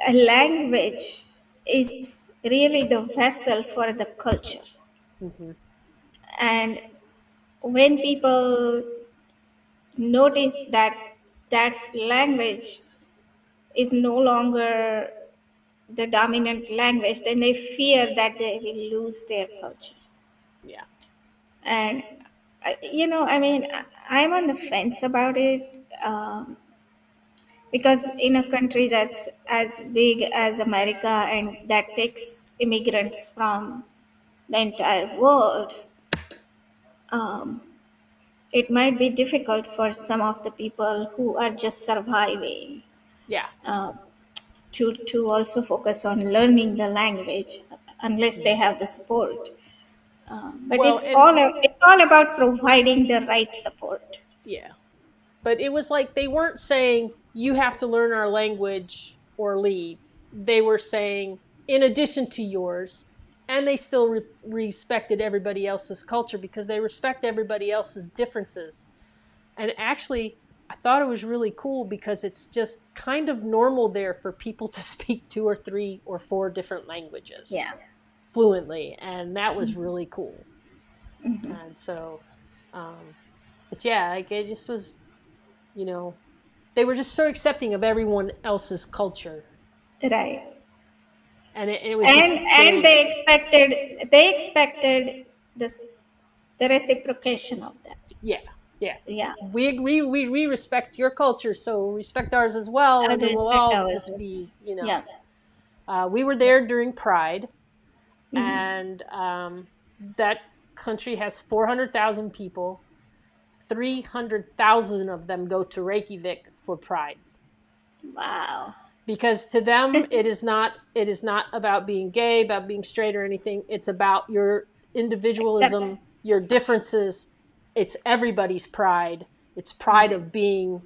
a language is really the vessel for the culture. Hmm. And when people notice that that language is no longer the dominant language, then they fear that they will lose their culture. Yeah. And, I mean, I'm on the fence about it, because in a country that's as big as America and that takes immigrants from the entire world, um, it might be difficult for some of the people who are just surviving Yeah. uh, to also focus on learning the language unless they Mhm. have the support. But Well, and it's all about providing the right support. yeah, but it was like they weren't saying you have to learn our language or leave. They were saying in addition to yours, and they still respected everybody else's culture because they respect everybody else's differences. And actually, I thought it was really cool because it's just kind of normal there for people to speak two or three or four different languages Yeah. fluently, and that was really cool. And so, um, but yeah, like it just was, you know, they were just so accepting of everyone else's culture, Right. and it was just And very, they expected this the reciprocation of that. yeah, yeah. Yeah. We agree. We respect your culture, so respect ours as well, And and then we'll respect all ours just also. be, you know. Yeah. We were Yeah. there during Pride, and that country has 400,000 people. 300,000 of them go to Reykjavik for Pride, Wow. because to them it is not about being gay, about being straight or anything. It's about your Except, individualism, your differences. It's everybody's pride. It's pride of being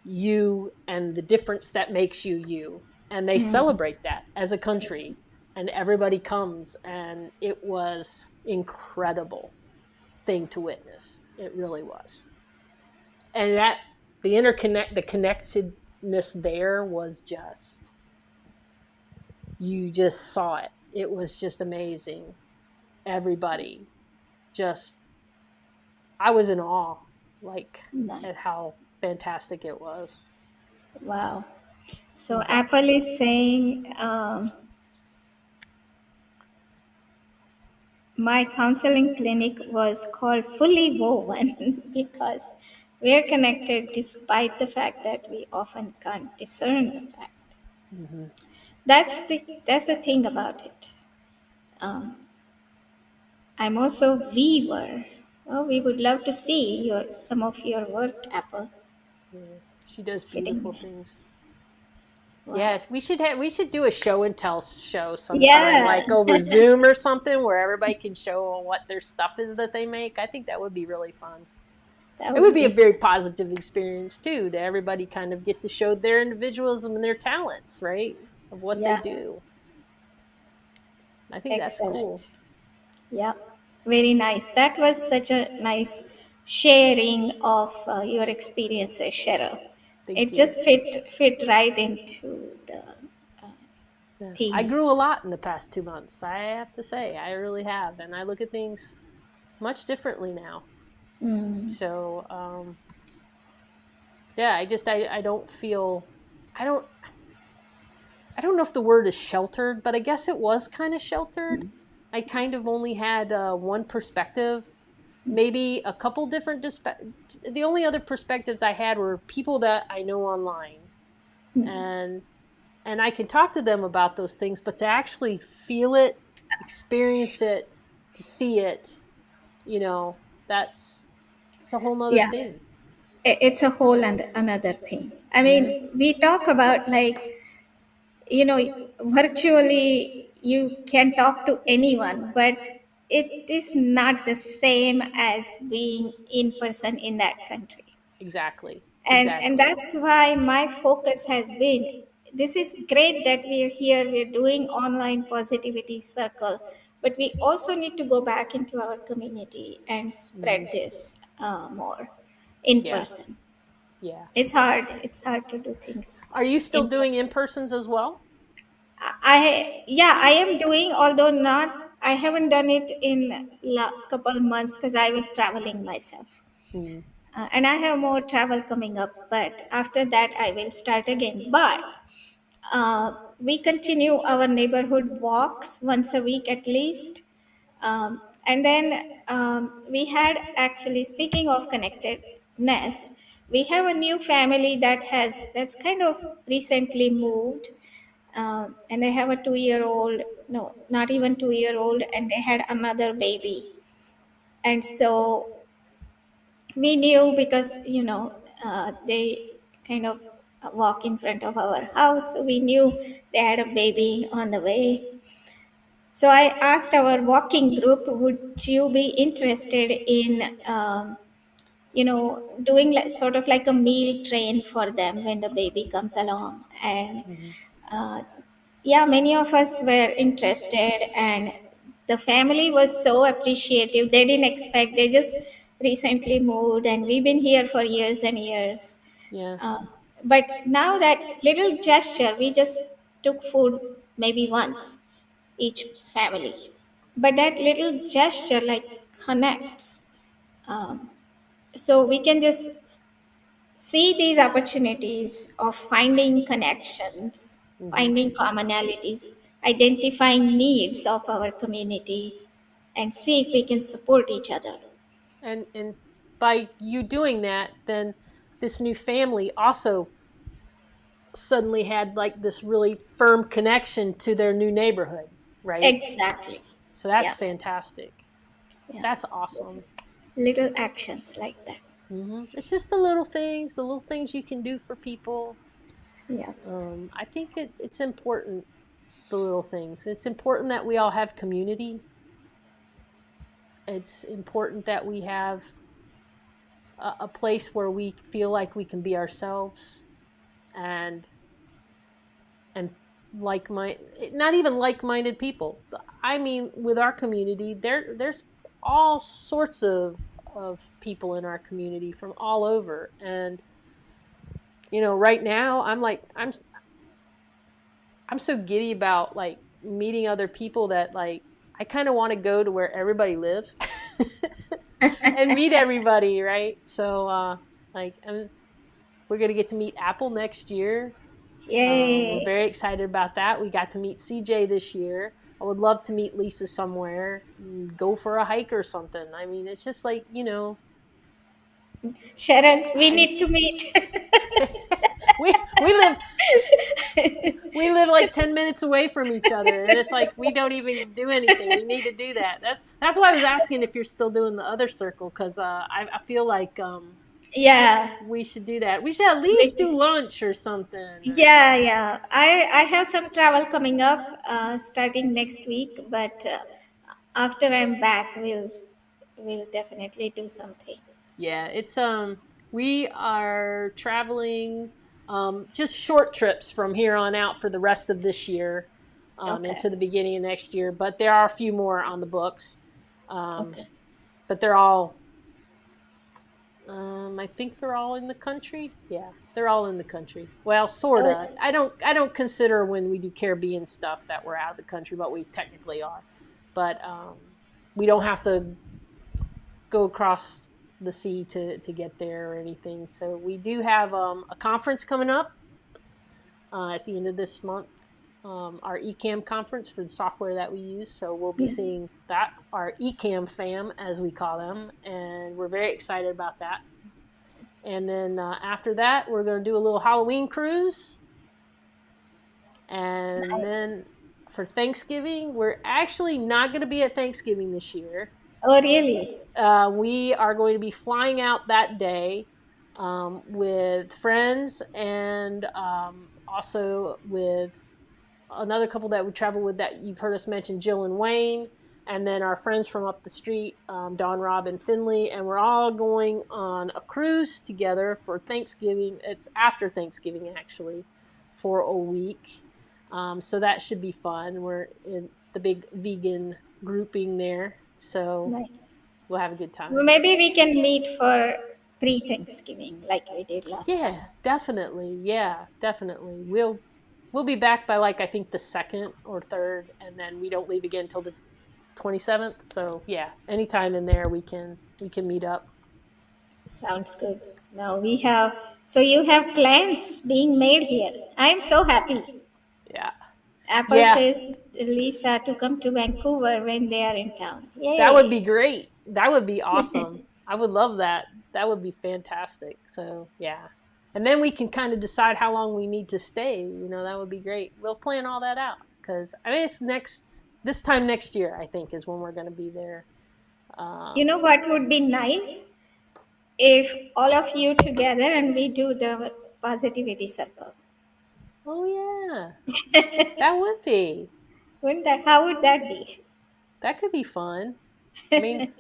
you and the difference that makes you you, and they celebrate that as a country, and everybody comes, and it was incredible thing to witness. It really was. And that the connectedness there was just, you just saw it. It was just amazing. Everybody just, I was in awe, like, at nice. how fantastic it was. Wow. So Exactly. Apple is saying, my counseling clinic was called Fully Woven because we're connected despite the fact that we often can't discern the fact. Hmm. That's the thing about it. Um, I'm also weaver. Well, we would love to see some of your work, Apple. Yeah, she It's does beautiful fitting. things. Wow. Yeah, we should do a show and tell show sometime, Yeah, like over Zoom or something, where everybody can show what their stuff is that they make. I think that would be really fun. that It would would be a be very fun. positive experience too, to everybody kind of get to show their individualism and their talents, right? Of what they Yeah, do. I think that's cool. excellent. Yeah, very nice. That was such a nice sharing of your experiences, Cheryl. Thank It you. just fit right into the Yeah. I theme. grew a lot in the past 2 months. I have to say, I really have, and I look at things much differently now. So, yeah, I don't feel, I don't I don't know if the word is sheltered, but I guess it was kind of sheltered. I kind of only had one perspective, maybe a couple different. The only other perspectives I had were people that I know online, and I can talk to them about those things, but to actually feel it, experience it, to see it, you know, that's it's a whole nother Yeah, thing. it's a whole and another thing. I Hmm. mean, we talk about, like, virtually you can talk to anyone, but it is not the same as being in person in that country. Exactly. And Exactly. that's why my focus has been, this is great that we're here, we're doing online positivity circle, but we also need to go back into our community and spread Hmm. this more in Yeah. person. Yeah. It's hard to do things Are you still in doing person. in persons as well? Yeah, I am doing, although not, I haven't done it in couple months because I was traveling myself. Mm. And I have more travel coming up, but after that I will start again. But we continue our neighborhood walks once a week at least. And then we had, actually, speaking of connectedness, we have a new family that's kind of recently moved, and they have a 2 year old, no, not even 2 year old, and they had another baby. And so we knew, because they kind of walk in front of our house, so we knew they had a baby on the way. So I asked our walking group, would you be interested in doing sort of like a meal train for them when the baby comes along. And Hmm. uh, yeah, many of us were interested, and the family was so appreciative. They didn't expect, they just recently moved, and we've been here for years and years. Yeah. uh, but now that little gesture, we just took food maybe once each family, but that little gesture like connects. um, so we can just see these opportunities of finding connections, Hmm. finding commonalities, identifying needs of our community, and see if we can support each other. And by you doing that, then this new family also suddenly had like this really firm connection to their new neighborhood, right? Exactly. So that's Yeah. fantastic. Yeah. That's So, awesome. little actions like that. It's just the little things you can do for people. Yeah. I think it's important, the little things. It's important that we all have community. It's important that we have a place where we feel like we can be ourselves, and and like my not even like-minded people. I mean, with our community, there's all sorts of people in our community from all over. And right now I'm so giddy about like meeting other people that like I kind of want to go to where everybody lives and meet everybody, right? So like we're gonna get to meet Apple next year. We're Yay. very excited about that. We got to meet CJ this year. I would love to meet Lisa somewhere, go for a hike or something. I mean, it's just like, Sharon, we I need just to meet. we live like 10 minutes away from each other, and it's like we don't even do anything. We need to do that. That's why I was asking if you're still doing the other circle, cuz I feel like Yeah. we should do that. We should at least do lunch or something. Or Yeah, yeah. I have some travel coming up starting next week, but after I'm back, we'll definitely do something. Yeah, it's we are traveling just short trips from here on out for the rest of this year, Okay. into the beginning of next year. But there are a few more on the books, um, Okay. but they're all I think they're all in the country. Yeah, they're all in the country. Well, sorta. Oh, I don't consider when we do Caribbean stuff that we're out of the country, but we technically are. But we don't have to go across the sea to get there or anything. So we do have a conference coming up at the end of this month, our eCam conference for the software that we use. So we'll be seeing that, our eCam fam, as we call them, and we're very excited about that. And then after that, we're going to do a little Halloween cruise. And nice. then for Thanksgiving, we're actually not going to be at Thanksgiving this year. Oh, really? We are going to be flying out that day with friends, and also with another couple that we travel with that you've heard us mention, Jill and Wayne, and then our friends from up the street, Don, Rob, and Finley, and we're all going on a cruise together for Thanksgiving. It's after Thanksgiving actually, for a week. So that should be fun. We're in the big vegan grouping there, so Nice. we'll have a good time. Maybe we can meet for pre-Thanksgiving like we did last Yeah, time. definitely. Yeah, definitely. We'll be back by like I think the second or third, and then we don't leave again until the 27th. So yeah, anytime in there we can meet up. Sounds good. Now we have, so you have plans being made here. I am so happy. Yeah, Apple yeah, says Lisa to come to Vancouver when they are in town. that would Yay! be great. That would be awesome. I would love that. That would be fantastic. So yeah, and then we can kind of decide how long we need to stay. That would be great. We'll plan all that out because I mean it's next this time next year. I think is when we're going to be there. You know Um, what would be nice? If all of you together and we do the positivity circle. oh yeah, that would be. Wouldn't that, how would that be? That could be fun. I mean,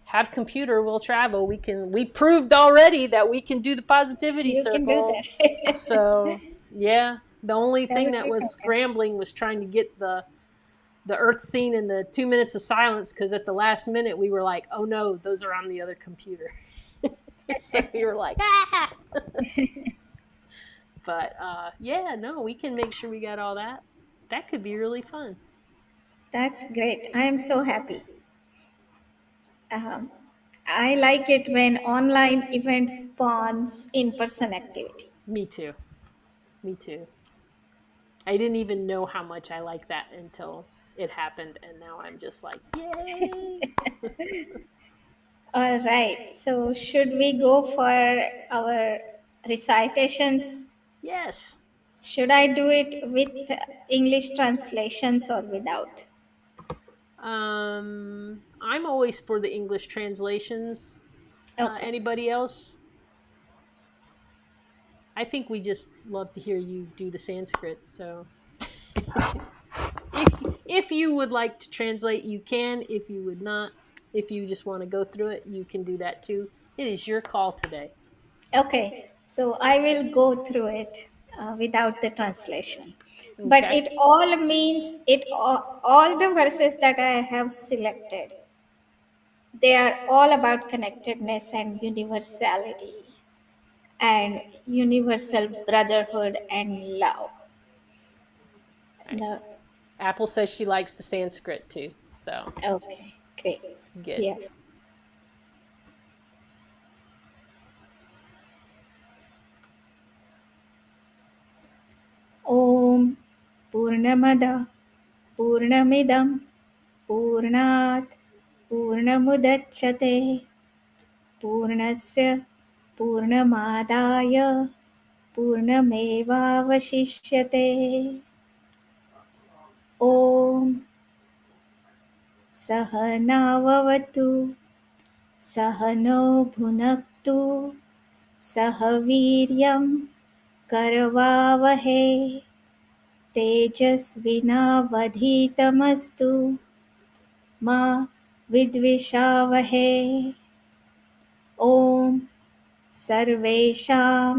have computer will travel. We proved already that we can do the positivity You can do circle. that. So yeah, the only That thing would that be was fantastic. scrambling was trying to get the earth scene in the 2 minutes of silence because at the last minute we were like, oh no, those are on the other computer. So we were like, ah. But yeah, no, we can make sure we got all that. That could be really fun. That's great. I am so happy. Um, I like it when online event spawns in-person activity. Me too. Me too. I didn't even know how much I like that until it happened, and now I'm just like, yay! All right. So should we go for our recitations? Yes. Should I do it with English translations or without? I'm always for the English translations. Okay. Anybody else? I think we just love to hear you do the Sanskrit. So, if you would like to translate, you can. If you would not, if you just want to go through it, you can do that too. It is your call today. Okay, so I will go through it without the translation. But Okay. it all means all the verses that I have selected, they are all about connectedness and universality and universal brotherhood and love. All right. No, Apple says she likes the Sanskrit too. So okay, great. good. Yeah. Om Purnamada Purnamidam Purnat Purnamudachyate पूर्णस्य पूर्णमादाय पूर्णमेवावशिष्यते ॐ सहनाववतु सहनो भुनक्तु सह वीर्यं करवावहे तेजस्विनावधीतमस्तु मा विद्विषावहे ॐ सर्वेषां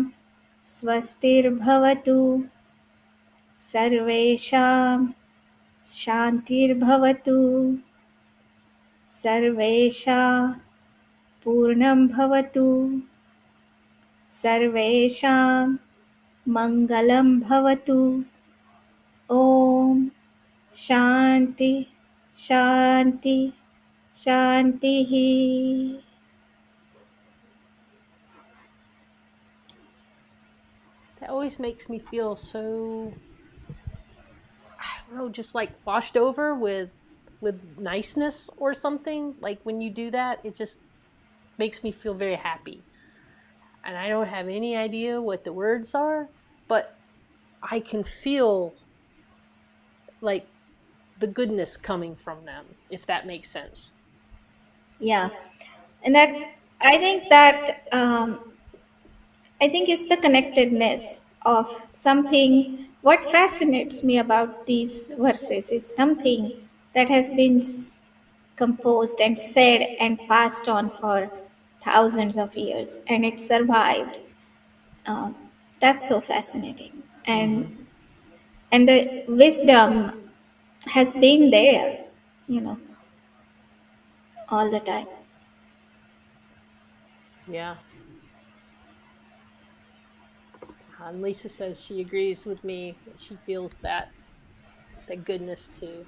स्वस्तिर्भवतु सर्वेषां शान्तिर्भवतु सर्वेषां पूर्णं भवतु सर्वेषां मङ्गलं भवतु ॐ शान्ति शान्ति शान्तिः That always makes me feel so, I don't know, just like washed over with niceness or something. Like when you do that, it just makes me feel very happy. And I don't have any idea what the words are, but I can feel like the goodness coming from them, if that makes sense. yeah, and that I think that I think it's the connectedness of something What fascinates me about these verses is something that has been composed and said and passed on for thousands of years, and it survived. Um, that's so fascinating, Hmm. and the wisdom has been there, you know, all the time. Yeah. And Lisa says she agrees with me that she feels that goodness too.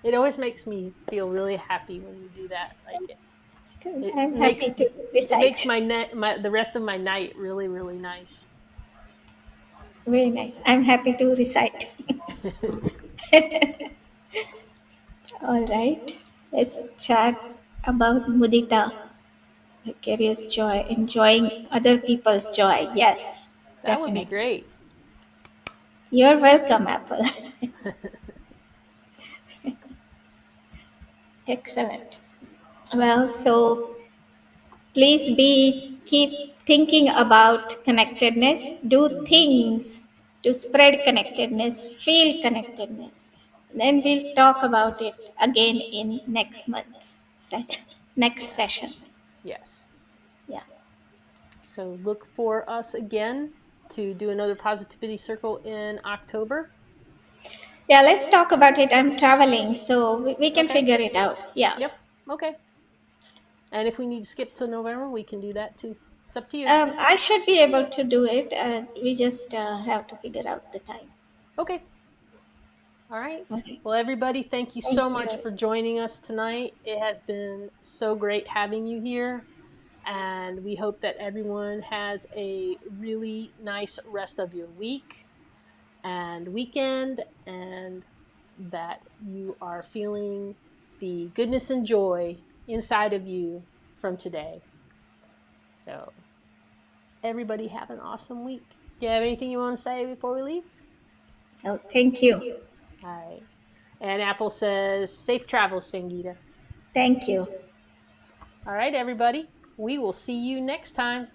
It always makes me feel really happy when you do that. Like It's good. it I'm makes happy to it makes recite. my the rest of my night really really nice. Very nice. I'm happy to recite. All right. Let's chat about mudita, vicarious joy, enjoying other people's joy. Yes, That would be definitely. great. You're welcome, Apple. Excellent. Well, so please be keep thinking about connectedness. Do Hmm. things to spread connectedness. Feel connectedness. Then we'll talk about it again in next month's next Yeah. session. Yes. Yeah. So look for us again to do another positivity circle in October. Yeah, let's talk about it. I'm traveling, so we can Okay. figure it out. Yeah. Yep. Okay. And if we need to skip to November, we can do that too. It's up to you. I should be able to do it. We just have to figure out the time. Okay. All right. Okay. Well, everybody, thank you so Thank much you. for joining us tonight. It has been so great having you here. And we hope that everyone has a really nice rest of your week and weekend, and that you are feeling the goodness and joy inside of you from today. So, everybody, have an awesome week. Do you have anything you want to say before we leave? Oh, thank you. All right. And Apple says, safe travels, Sangeeta. Thank you. All right, everybody. We will see you next time.